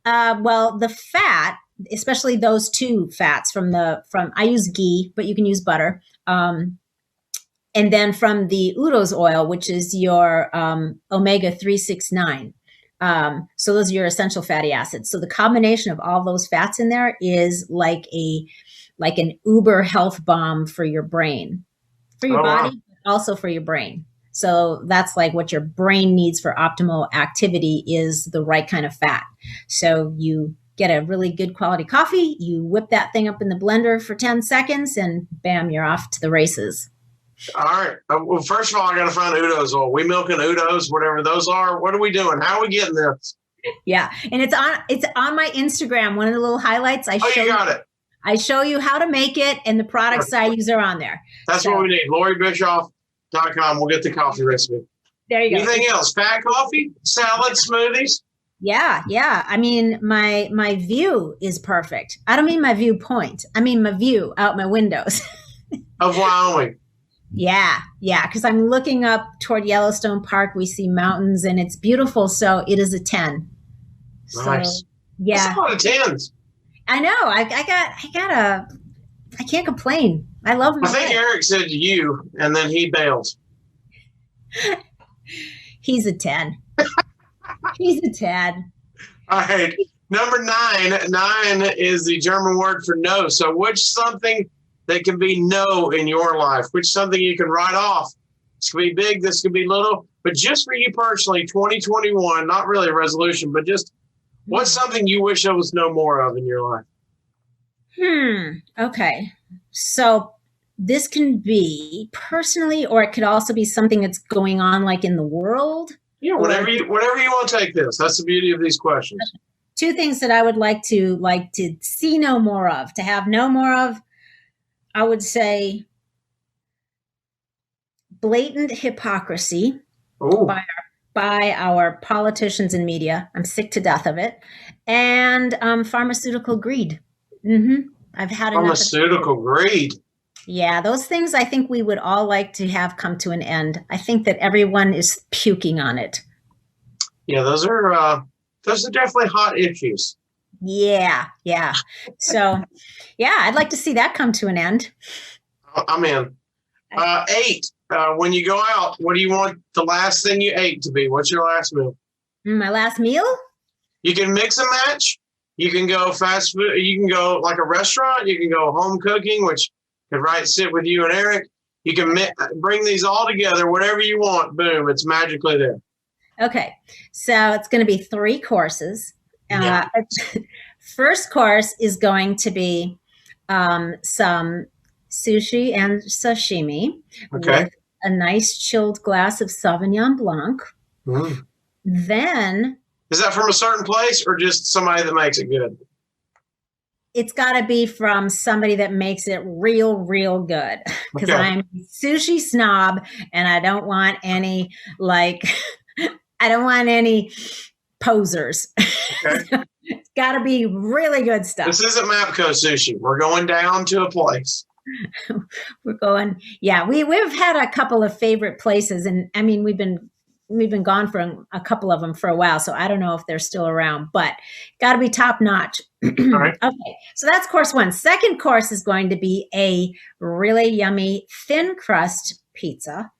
Speaker 2: Well, the fat, especially those 2 fats from I use ghee, but you can use butter. And then from the Udo's oil, which is your omega-369. So those are your essential fatty acids. So the combination of all those fats in there is like an uber health bomb for your brain, for your body, but also for your brain. So that's like what your brain needs for optimal activity is the right kind of fat. So you get a really good quality coffee, you whip that thing up in the blender for 10 seconds, and bam, you're off to the races.
Speaker 1: All right. Well, first of all, I got to find Udo's oil. We milking Udo's, whatever those are. What are we doing? How are we getting this?
Speaker 2: Yeah, and it's on my Instagram. One of the little highlights.
Speaker 1: You got it.
Speaker 2: I show you how to make it, and the products I use are on there.
Speaker 1: That's what we need. LoreeBischoff.com. We'll get the coffee recipe.
Speaker 2: There you go.
Speaker 1: Anything else? Fat coffee, salad, smoothies.
Speaker 2: Yeah. I mean, my view is perfect. I don't mean my viewpoint. I mean my view out my windows.
Speaker 1: Of Wyoming.
Speaker 2: Yeah, because I'm looking up toward Yellowstone Park. We see mountains, and it's beautiful. So it is a 10.
Speaker 1: Nice.
Speaker 2: So, yeah,
Speaker 1: that's a lot of 10s.
Speaker 2: I know. I can't complain. I love them.
Speaker 1: I think Eric said you, and then he bailed.
Speaker 2: He's a 10. He's a 10.
Speaker 1: All right. Number 9. 9 is the German word for no. So which something that can be no in your life, which something you can write off. This could be big, this could be little, but just for you personally, 2021, not really a resolution, but just what's something you wish there was no more of in your life?
Speaker 2: Okay. So this can be personally, or it could also be something that's going on like in the world.
Speaker 1: Yeah, whatever you want to take this. That's the beauty of these questions.
Speaker 2: 2 things that I would like to see no more of, to have no more of. I would say blatant hypocrisy by our politicians and media. I'm sick to death of it. And pharmaceutical greed. I've had enough.
Speaker 1: Pharmaceutical grade.
Speaker 2: Yeah, those things I think we would all like to have come to an end. I think that everyone is puking on it.
Speaker 1: Yeah, those are definitely hot issues.
Speaker 2: Yeah. So, yeah, I'd like to see that come to an end.
Speaker 1: I'm in. 8. When you go out, what do you want the last thing you ate to be? What's your last meal?
Speaker 2: My last meal?
Speaker 1: You can mix and match. You can go fast food. You can go like a restaurant. You can go home cooking, which could sit with you and Eric. You can bring these all together, whatever you want. Boom, it's magically there.
Speaker 2: Okay, so it's going to be 3 courses. First course is going to be some sushi and sashimi with a nice chilled glass of Sauvignon Blanc.
Speaker 1: Mm.
Speaker 2: Then...
Speaker 1: Is that from a certain place or just somebody that makes it good?
Speaker 2: It's got to be from somebody that makes it real, real good. Because I'm a sushi snob and I don't want any, posers. Okay. It's got to be really good stuff.
Speaker 1: This isn't Mapco sushi. We're going down to a place.
Speaker 2: We're going, we've had a couple of favorite places. And I mean, we've been gone from a couple of them for a while, so I don't know if they're still around, but got to be top notch.
Speaker 1: All right.
Speaker 2: Okay, so that's course 1. Second course is going to be a really yummy thin crust pizza.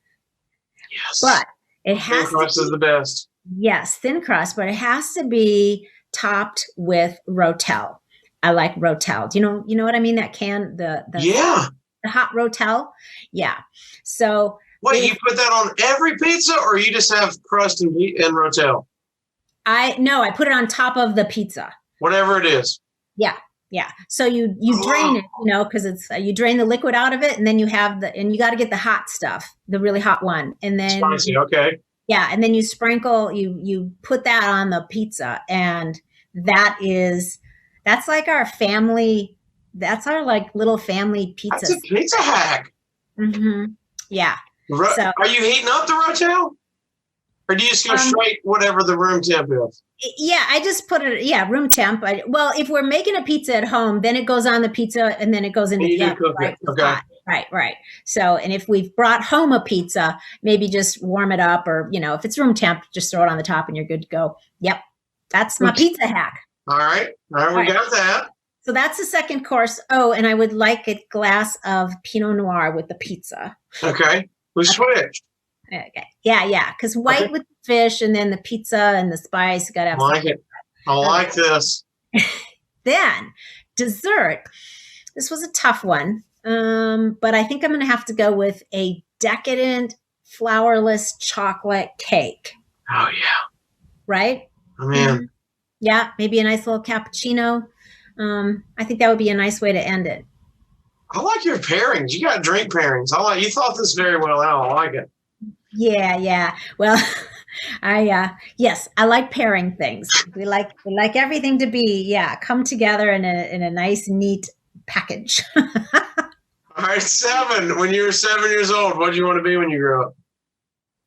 Speaker 1: Yes.
Speaker 2: But it has
Speaker 1: thin crust is the best.
Speaker 2: Yes, thin crust, but it has to be topped with Rotel. I like Rotel. Do you know what I mean? That can, the hot Rotel. Yeah. So
Speaker 1: wait, you put that on every pizza, or you just have crust and Rotel?
Speaker 2: I put it on top of the pizza.
Speaker 1: Whatever it is.
Speaker 2: Yeah. So you drain it, because it's you drain the liquid out of it, and then you have and you got to get the hot stuff, the really hot one, and then
Speaker 1: spicy. Okay.
Speaker 2: Yeah, and then you sprinkle, you put that on the pizza, and that's like our family. That's our little family pizza.
Speaker 1: That's a pizza hack.
Speaker 2: Mm-hmm. Yeah.
Speaker 1: So, are you heating up the Rotel? Or do you just go straight whatever the room temp is?
Speaker 2: Yeah, I just put it, room temp. If we're making a pizza at home, then it goes on the pizza and then it goes into the oven. Right?
Speaker 1: Okay.
Speaker 2: Right. So, and if we've brought home a pizza, maybe just warm it up, or, if it's room temp, just throw it on the top and you're good to go. Yep. That's my pizza hack.
Speaker 1: All right. We got that.
Speaker 2: So that's the second course. Oh, and I would like a glass of Pinot Noir with the pizza.
Speaker 1: Okay. We switched.
Speaker 2: Okay. Yeah. Because white with the fish and then the pizza and the spice. You got to have
Speaker 1: like it. I like this.
Speaker 2: Then dessert. This was a tough one. But I think I'm going to have to go with a decadent flourless chocolate cake.
Speaker 1: Oh, yeah.
Speaker 2: Right?
Speaker 1: I'm in.
Speaker 2: Yeah. Maybe a nice little cappuccino. I think that would be a nice way to end it.
Speaker 1: I like your pairings. You got drink pairings. You thought this very well out. I like it.
Speaker 2: Yeah. Well, I like pairing things. We like everything to be, come together in a nice, neat package.
Speaker 1: All right, 7. When you were 7 years old, what did you want to be when you grew up?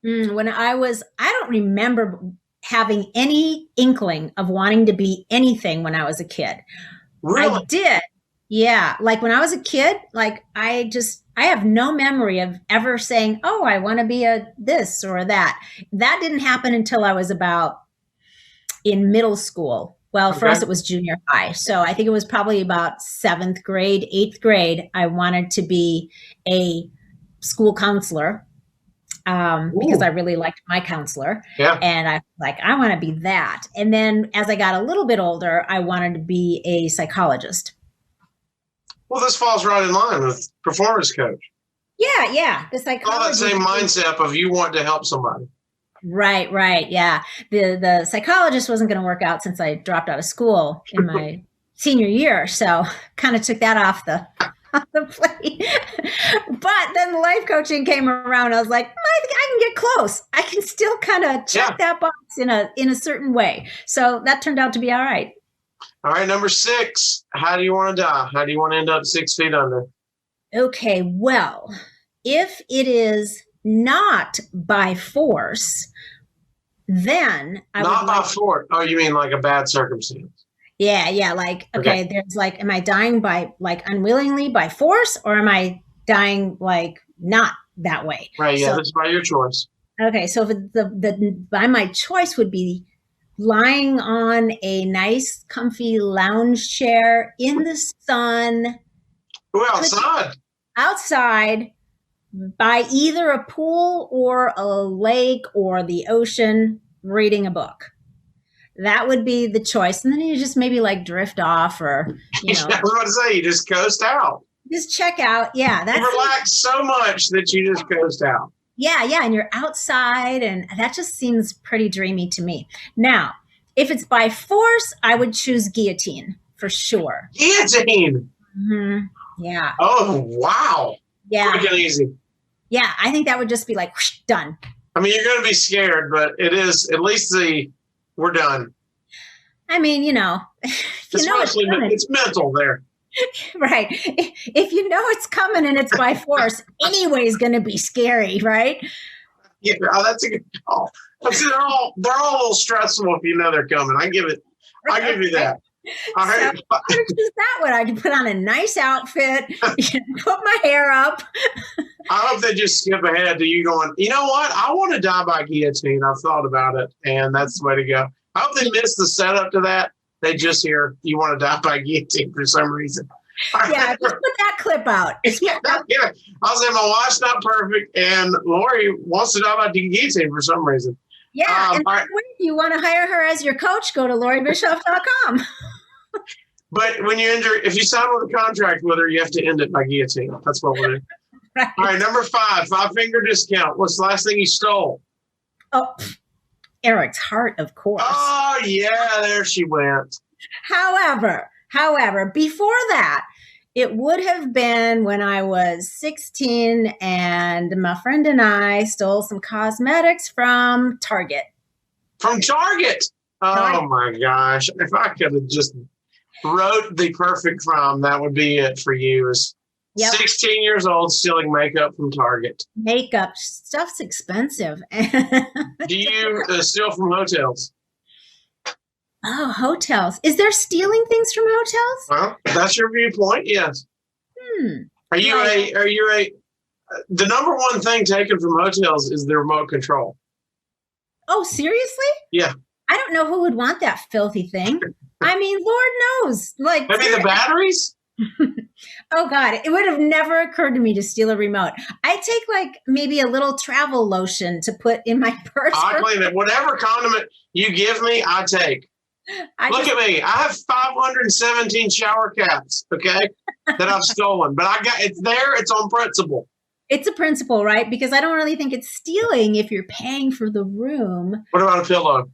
Speaker 2: When I don't remember having any inkling of wanting to be anything when I was a kid.
Speaker 1: Really?
Speaker 2: I did. Yeah. Like when I was a kid, I have no memory of ever saying, oh, I want to be a this or that. That didn't happen until I was about in middle school. Well, for us, it was junior high. So I think it was probably about 7th grade, 8th grade. I wanted to be a school counselor because I really liked my counselor.
Speaker 1: Yeah.
Speaker 2: And I was like, I want to be that. And then as I got a little bit older, I wanted to be a psychologist.
Speaker 1: Well, this falls right in line with performance coach.
Speaker 2: Yeah. The psychologist.
Speaker 1: All that same mindset of you want to help somebody.
Speaker 2: Right. Yeah. The psychologist wasn't going to work out since I dropped out of school in my senior year. So kind of took that off the plate. But then the life coaching came around. I was like, I think I can get close. I can still kind of check that box in a certain way. So that turned out to be all right.
Speaker 1: All right. Number 6. How do you want to die? How do you want to end up 6 feet under?
Speaker 2: Okay. Well, if it is not by force, then
Speaker 1: not by force. Oh, you mean like a bad circumstance?
Speaker 2: Yeah, yeah. Like, okay, there's like, am I dying by like unwillingly by force, or am I dying like not that way?
Speaker 1: Right. Yeah.
Speaker 2: So,
Speaker 1: This is by your choice.
Speaker 2: okay, so the by my choice would be lying on a nice, comfy lounge chair in the sun,
Speaker 1: Who
Speaker 2: could
Speaker 1: outside?
Speaker 2: outside by either a pool or a lake or the ocean, reading a book. That would be the choice. And then you just maybe like drift off or, you know,
Speaker 1: I was about to say, you just coast out.
Speaker 2: just check out. Yeah,
Speaker 1: You relax so much that you just coast out.
Speaker 2: yeah, yeah. And you're outside, and that just seems pretty dreamy to me. Now, if it's by force, I would choose guillotine for sure.
Speaker 1: Guillotine.
Speaker 2: Mm-hmm. Yeah.
Speaker 1: Oh, wow.
Speaker 2: Yeah.
Speaker 1: Quick and easy.
Speaker 2: Yeah. I think that would just be like, whoosh, done.
Speaker 1: I mean, you're going to be scared, but it is at least we're done.
Speaker 2: I mean, you know
Speaker 1: it's mental there.
Speaker 2: Right. If you know it's coming and it's by force, anyways going to be scary, right?
Speaker 1: Yeah, that's a good call. They're all a little stressful if you know they're coming. I give you that. All right.
Speaker 2: So I would choose that one. I could put on a nice outfit, put my hair up.
Speaker 1: I hope they just skip ahead to you going, you know what? I want to die by guillotine. I've thought about it, and that's the way to go. I hope they missed the setup to that. They just hear you want to die by guillotine for some reason.
Speaker 2: Yeah, just put that clip out.
Speaker 1: Yeah. I'll say my wife's not perfect, and Loree wants to die by guillotine for some reason.
Speaker 2: Yeah, and by the way, if you want to hire her as your coach, go to LoreeBischoff.com.
Speaker 1: But if you sign with a contract with her, you have to end it by guillotine. That's what we'll do. Right. All right, number 5, 5-finger discount. What's the last thing you stole?
Speaker 2: Oh, Eric's heart, of course.
Speaker 1: Oh, yeah, there she went.
Speaker 2: However, before that, it would have been when I was 16 and my friend and I stole some cosmetics from Target. From
Speaker 1: Target? Oh, my gosh. If I could have just wrote the perfect crime, that would be it for you. Is 16 years old stealing makeup from Target.
Speaker 2: Makeup stuff's expensive.
Speaker 1: Do you steal from hotels?
Speaker 2: Oh, hotels. Is there stealing things from hotels?
Speaker 1: Well, that's your viewpoint, yes. Are you the number one thing taken from hotels is the remote control.
Speaker 2: Oh, seriously?
Speaker 1: Yeah.
Speaker 2: I don't know who would want that filthy thing. I mean, Lord knows. Like,
Speaker 1: maybe the batteries?
Speaker 2: Oh God, it would have never occurred to me to steal a remote. I take like maybe a little travel lotion to put in my purse.
Speaker 1: I claim it. Whatever condiment you give me, I take. Look at me. I have 517 shower caps, okay, that I've stolen. But it's there. It's on principle.
Speaker 2: It's a principle, right? Because I don't really think it's stealing if you're paying for the room.
Speaker 1: What about a pillow?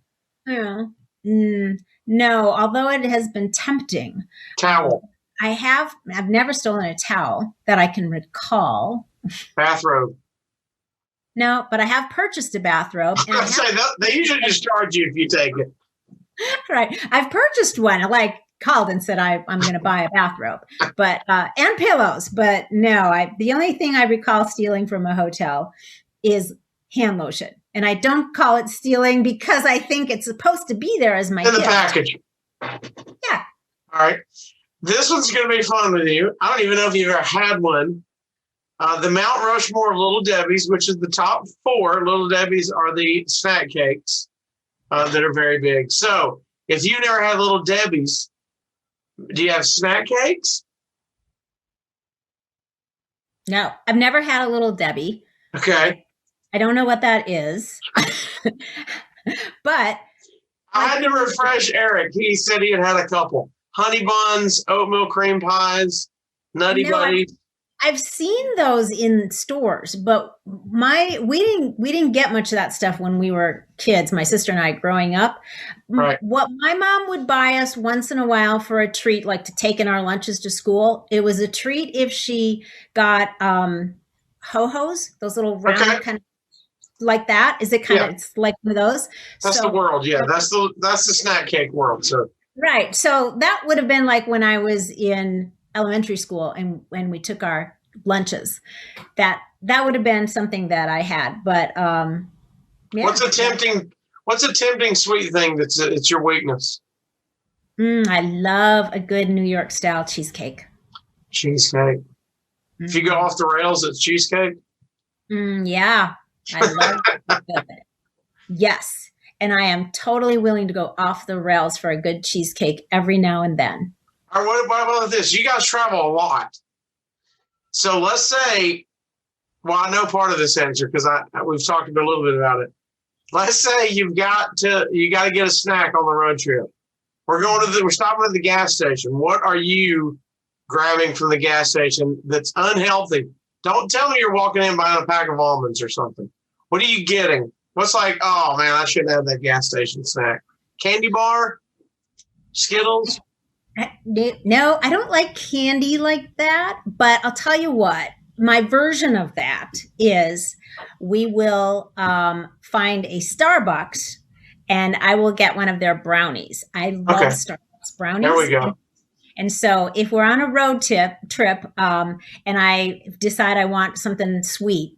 Speaker 2: Yeah. No, although it has been tempting.
Speaker 1: Towel.
Speaker 2: I've never stolen a towel that I can recall.
Speaker 1: Bathrobe.
Speaker 2: No, but I have purchased a bathrobe.
Speaker 1: I was going to say, they usually just charge you if you take it.
Speaker 2: Right. I've purchased one. I called and said I'm going to buy a bathrobe, but and pillows. But no, the only thing I recall stealing from a hotel is hand lotion. And I don't call it stealing because I think it's supposed to be there as my gift.
Speaker 1: In the package.
Speaker 2: Yeah.
Speaker 1: All right. This one's going to be fun with you. I don't even know if you've ever had one. The Mount Rushmore of Little Debbie's, which is the top 4. Little Debbie's are the snack cakes that are very big. So if you've never had Little Debbie's, do you have snack cakes?
Speaker 2: No, I've never had a Little Debbie.
Speaker 1: Okay.
Speaker 2: I don't know what that is. But
Speaker 1: I had to refresh Eric. He said he had a couple. Honey buns, oatmeal cream pies, nutty buddies.
Speaker 2: I've seen those in stores, but we didn't get much of that stuff when we were kids, my sister and I growing up.
Speaker 1: Right.
Speaker 2: What my mom would buy us once in a while for a treat, like to take in our lunches to school, it was a treat if she got ho-hos, those little round kind of like that. Is it kind of it's like one of those?
Speaker 1: That's the world, yeah. That's the snack cake world. So
Speaker 2: right. So that would have been like when I was in elementary school and when we took our lunches. That would have been something that I had. But yeah.
Speaker 1: What's a tempting sweet thing it's your weakness?
Speaker 2: I love a good New York style cheesecake.
Speaker 1: Cheesecake. If you go off the rails, it's cheesecake.
Speaker 2: Yeah, I love it. Yes. And I am totally willing to go off the rails for a good cheesecake every now and then.
Speaker 1: All right, what about this? You guys travel a lot. So let's say, well, I know part of this answer because we've talked a little bit about it. Let's say you got to get a snack on the road trip. We're stopping at the gas station. What are you grabbing from the gas station that's unhealthy? Don't tell me you're walking in buying a pack of almonds or something. What are you getting? What's like, oh man, I shouldn't have that gas station snack. Candy bar? Skittles?
Speaker 2: No, I don't like candy like that, but I'll tell you what, my version of that is we will find a Starbucks and I will get one of their brownies. I love Starbucks brownies.
Speaker 1: There we go.
Speaker 2: And so if we're on a road trip and I decide I want something sweet,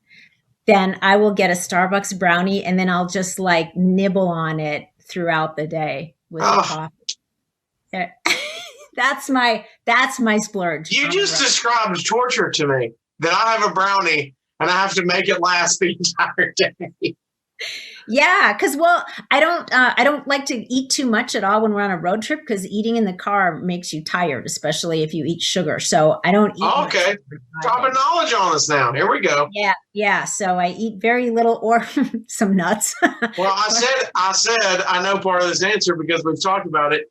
Speaker 2: then I will get a Starbucks brownie and then I'll just like nibble on it throughout the day with the coffee. That's my splurge.
Speaker 1: You just described torture to me that I have a brownie and I have to make it last the entire day.
Speaker 2: Yeah, because I don't like to eat too much at all when we're on a road trip because eating in the car makes you tired, especially if you eat sugar. So I don't eat.
Speaker 1: Okay, dropping knowledge on us now. Here we go.
Speaker 2: Yeah. So I eat very little or some nuts.
Speaker 1: Well, I said I know part of this answer because we've talked about it.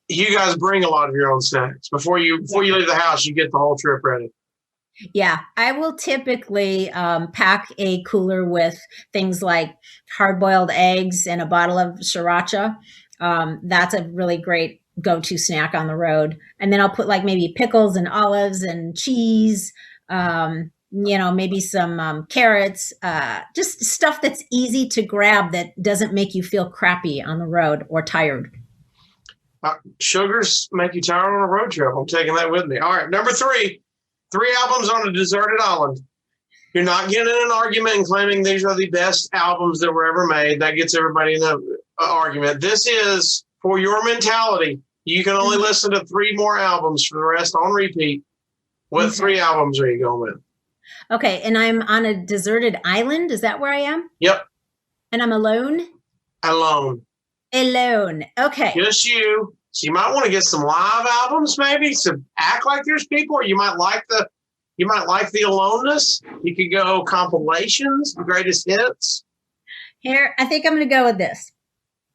Speaker 1: You guys bring a lot of your own snacks before you leave the house. You get the whole trip ready.
Speaker 2: Yeah, I will typically pack a cooler with things like hard-boiled eggs and a bottle of sriracha. That's a really great go-to snack on the road. And then I'll put like maybe pickles and olives and cheese, maybe some carrots, just stuff that's easy to grab that doesn't make you feel crappy on the road or tired.
Speaker 1: Sugars make you tired on a road trip. I'm taking that with me. All right, number 3. 3 albums on a deserted island. You're not getting in an argument and claiming these are the best albums that were ever made. That gets everybody in an argument. This is for your mentality. You can only listen to 3 more albums for the rest on repeat. What 3 albums are you going with?
Speaker 2: Okay, and I'm on a deserted island. Is that where I am?
Speaker 1: Yep.
Speaker 2: And I'm alone?
Speaker 1: Alone.
Speaker 2: Okay.
Speaker 1: Just you. So you might want to get some live albums, maybe to act like there's people, or you might like the aloneness. You could go compilations, greatest hits.
Speaker 2: Here, I think I'm going to go with this.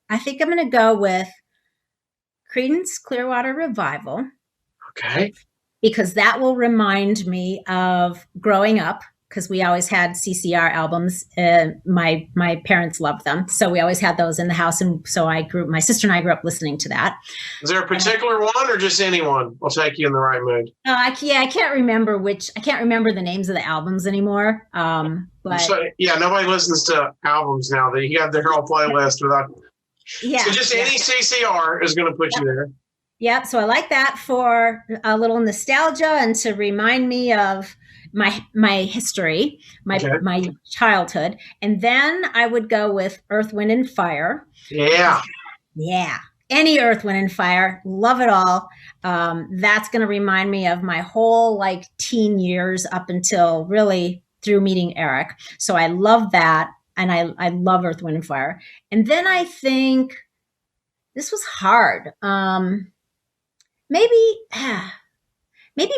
Speaker 2: I think I'm going to go with Creedence Clearwater Revival.
Speaker 1: Okay.
Speaker 2: Because that will remind me of growing up. Because we always had CCR albums. My parents loved them. So we always had those in the house. And so my sister and I grew up listening to that.
Speaker 1: Is there a particular one or just anyone will take you in the right mood?
Speaker 2: I can't remember the names of the albums anymore. But
Speaker 1: nobody listens to albums now. You have their whole playlist without.
Speaker 2: Yeah.
Speaker 1: So just any CCR is going to put you there.
Speaker 2: Yep. So I like that for a little nostalgia and to remind me of my history, my childhood. And then I would go with Earth, Wind, and Fire.
Speaker 1: Yeah.
Speaker 2: Yeah. Any Earth, Wind, and Fire. Love it all. That's going to remind me of my whole teen years up until really through meeting Eric. So I love that. And I love Earth, Wind, and Fire. And then I think this was hard. Maybe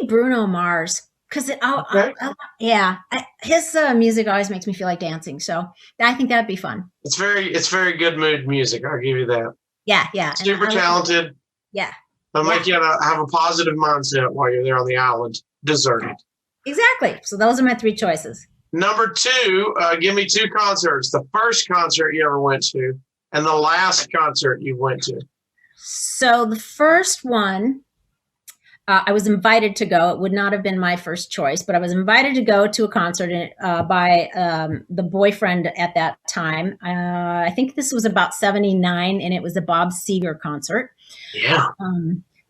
Speaker 2: Bruno Mars. Because his music always makes me feel like dancing. So I think that'd be fun.
Speaker 1: It's very good mood music. I'll give you that.
Speaker 2: Yeah.
Speaker 1: Super talented.
Speaker 2: Yeah.
Speaker 1: It'll make you have a positive mindset while you're there on the island, deserted.
Speaker 2: Exactly. So those are my 3 choices.
Speaker 1: Number 2, give me 2 concerts. The first concert you ever went to and the last concert you went to. So
Speaker 2: the first one, I was invited to go. It would not have been my first choice, but I was invited to go to a concert by the boyfriend at that time. I think this was about 79, and it was a Bob Seger concert.
Speaker 1: Yeah.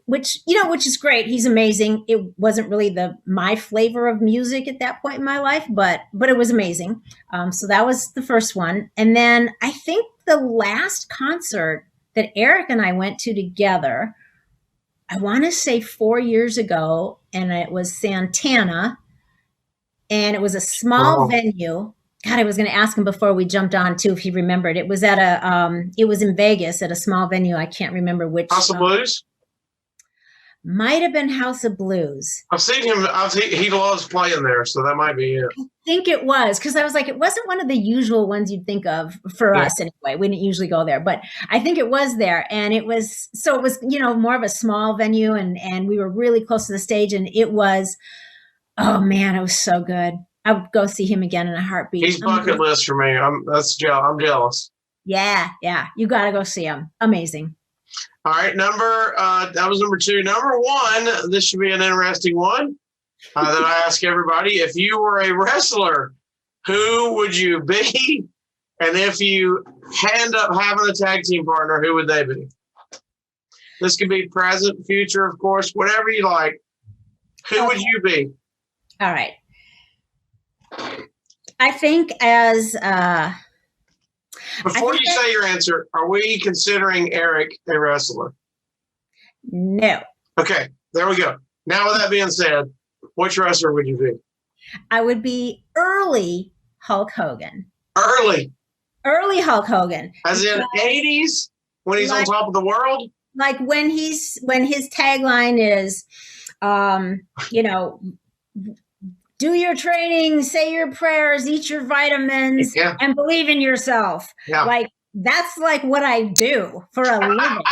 Speaker 2: Which is great. He's amazing. It wasn't really my flavor of music at that point in my life, but it was amazing. So that was the first one. And then I think the last concert that Eric and I went to together I want to say 4 years ago, and it was Santana, and it was a small venue. God, I was going to ask him before we jumped on too if he remembered. It was at it was in Vegas at a small venue. I can't remember which.
Speaker 1: House of Blues?
Speaker 2: Might have been House of Blues.
Speaker 1: I've seen him. He loves playing there, so that might be it.
Speaker 2: I think it was, because I was like, it wasn't one of the usual ones you'd think of for us anyway. We didn't usually go there, but I think it was there. And it was, more of a small venue, and we were really close to the stage, and it was, oh man, it was so good. I would go see him again in a heartbeat.
Speaker 1: He's bucket list for me. I'm jealous.
Speaker 2: Yeah. You got to go see him. Amazing.
Speaker 1: All right, that was number 2. Number 1, this should be an interesting one that I ask everybody. If you were a wrestler, who would you be? And if you end up having a tag team partner, who would they be? This could be present, future, of course, whatever you like. Who would you be?
Speaker 2: All right. I think
Speaker 1: Before you say your answer, are we considering Eric a wrestler?
Speaker 2: No.
Speaker 1: Okay, there we go. Now, with that being said, which wrestler would you be?
Speaker 2: I would be early Hulk Hogan.
Speaker 1: Early
Speaker 2: Hulk Hogan.
Speaker 1: As in 80s, when he's on top of the world?
Speaker 2: Like when his tagline is, do your training, say your prayers, eat your vitamins, and believe in yourself. Yeah. Like, that's like what I do for a living.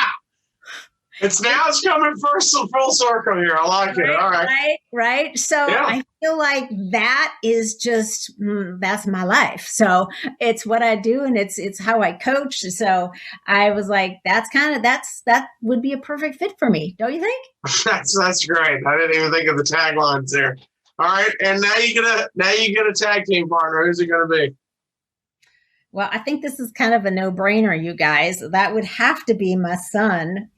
Speaker 1: It's coming full circle here. I like it. All right.
Speaker 2: Right. So I feel like that is just, that's my life. So it's what I do, and it's how I coach. So I was like, that would be a perfect fit for me. Don't you think?
Speaker 1: That's great. I didn't even think of the taglines there. All right, and now you get a tag team partner. Who's it going to be?
Speaker 2: Well, I think this is kind of a no-brainer, you guys. That would have to be my son,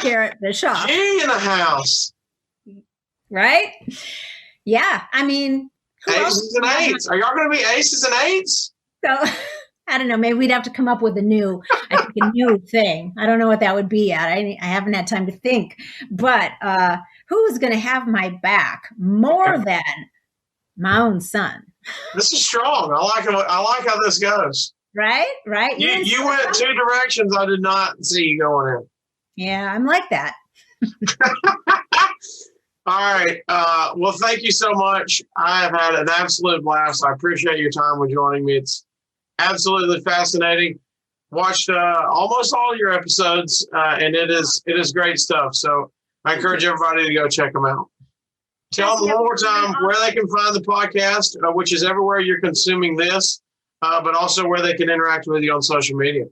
Speaker 2: Eric Bischoff.
Speaker 1: G in the house,
Speaker 2: right? Yeah, I mean,
Speaker 1: aces and eights. Are y'all going to be aces and eights?
Speaker 2: So I don't know. Maybe we'd have to come up with a new thing. I don't know what that would be yet. I haven't had time to think, but. Who's going to have my back more than my own son?
Speaker 1: This is strong. I like how this goes.
Speaker 2: Right?
Speaker 1: You went 2 directions I did not see you going in.
Speaker 2: Yeah, I'm like that.
Speaker 1: All right. Well, thank you so much. I have had an absolute blast. I appreciate your time with joining me. It's absolutely fascinating. Watched almost all your episodes, and it is great stuff. So I encourage everybody to go check them out. Tell them one more time where they can find the podcast, which is everywhere you're consuming this, but also where they can interact with you on social media.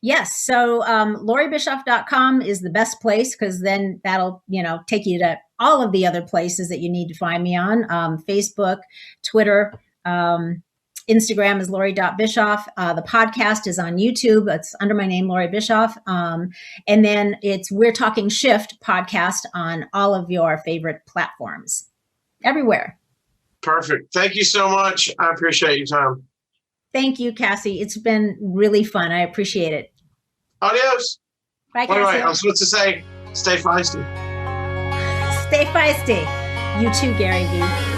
Speaker 2: Yes. So LoreeBischoff.com is the best place, because then that'll, take you to all of the other places that you need to find me on. Facebook, Twitter, Instagram is Loree.Bischoff. The podcast is on YouTube. It's under my name, Loree Bischoff. And then it's We're Talking Shift podcast on all of your favorite platforms, everywhere.
Speaker 1: Perfect. Thank you so much. I appreciate your time.
Speaker 2: Thank you, Cassie. It's been really fun. I appreciate it.
Speaker 1: Adios.
Speaker 2: Bye, Cassie.
Speaker 1: Wait, I'm supposed to say, stay feisty.
Speaker 2: Stay feisty. You too, Gary Vee.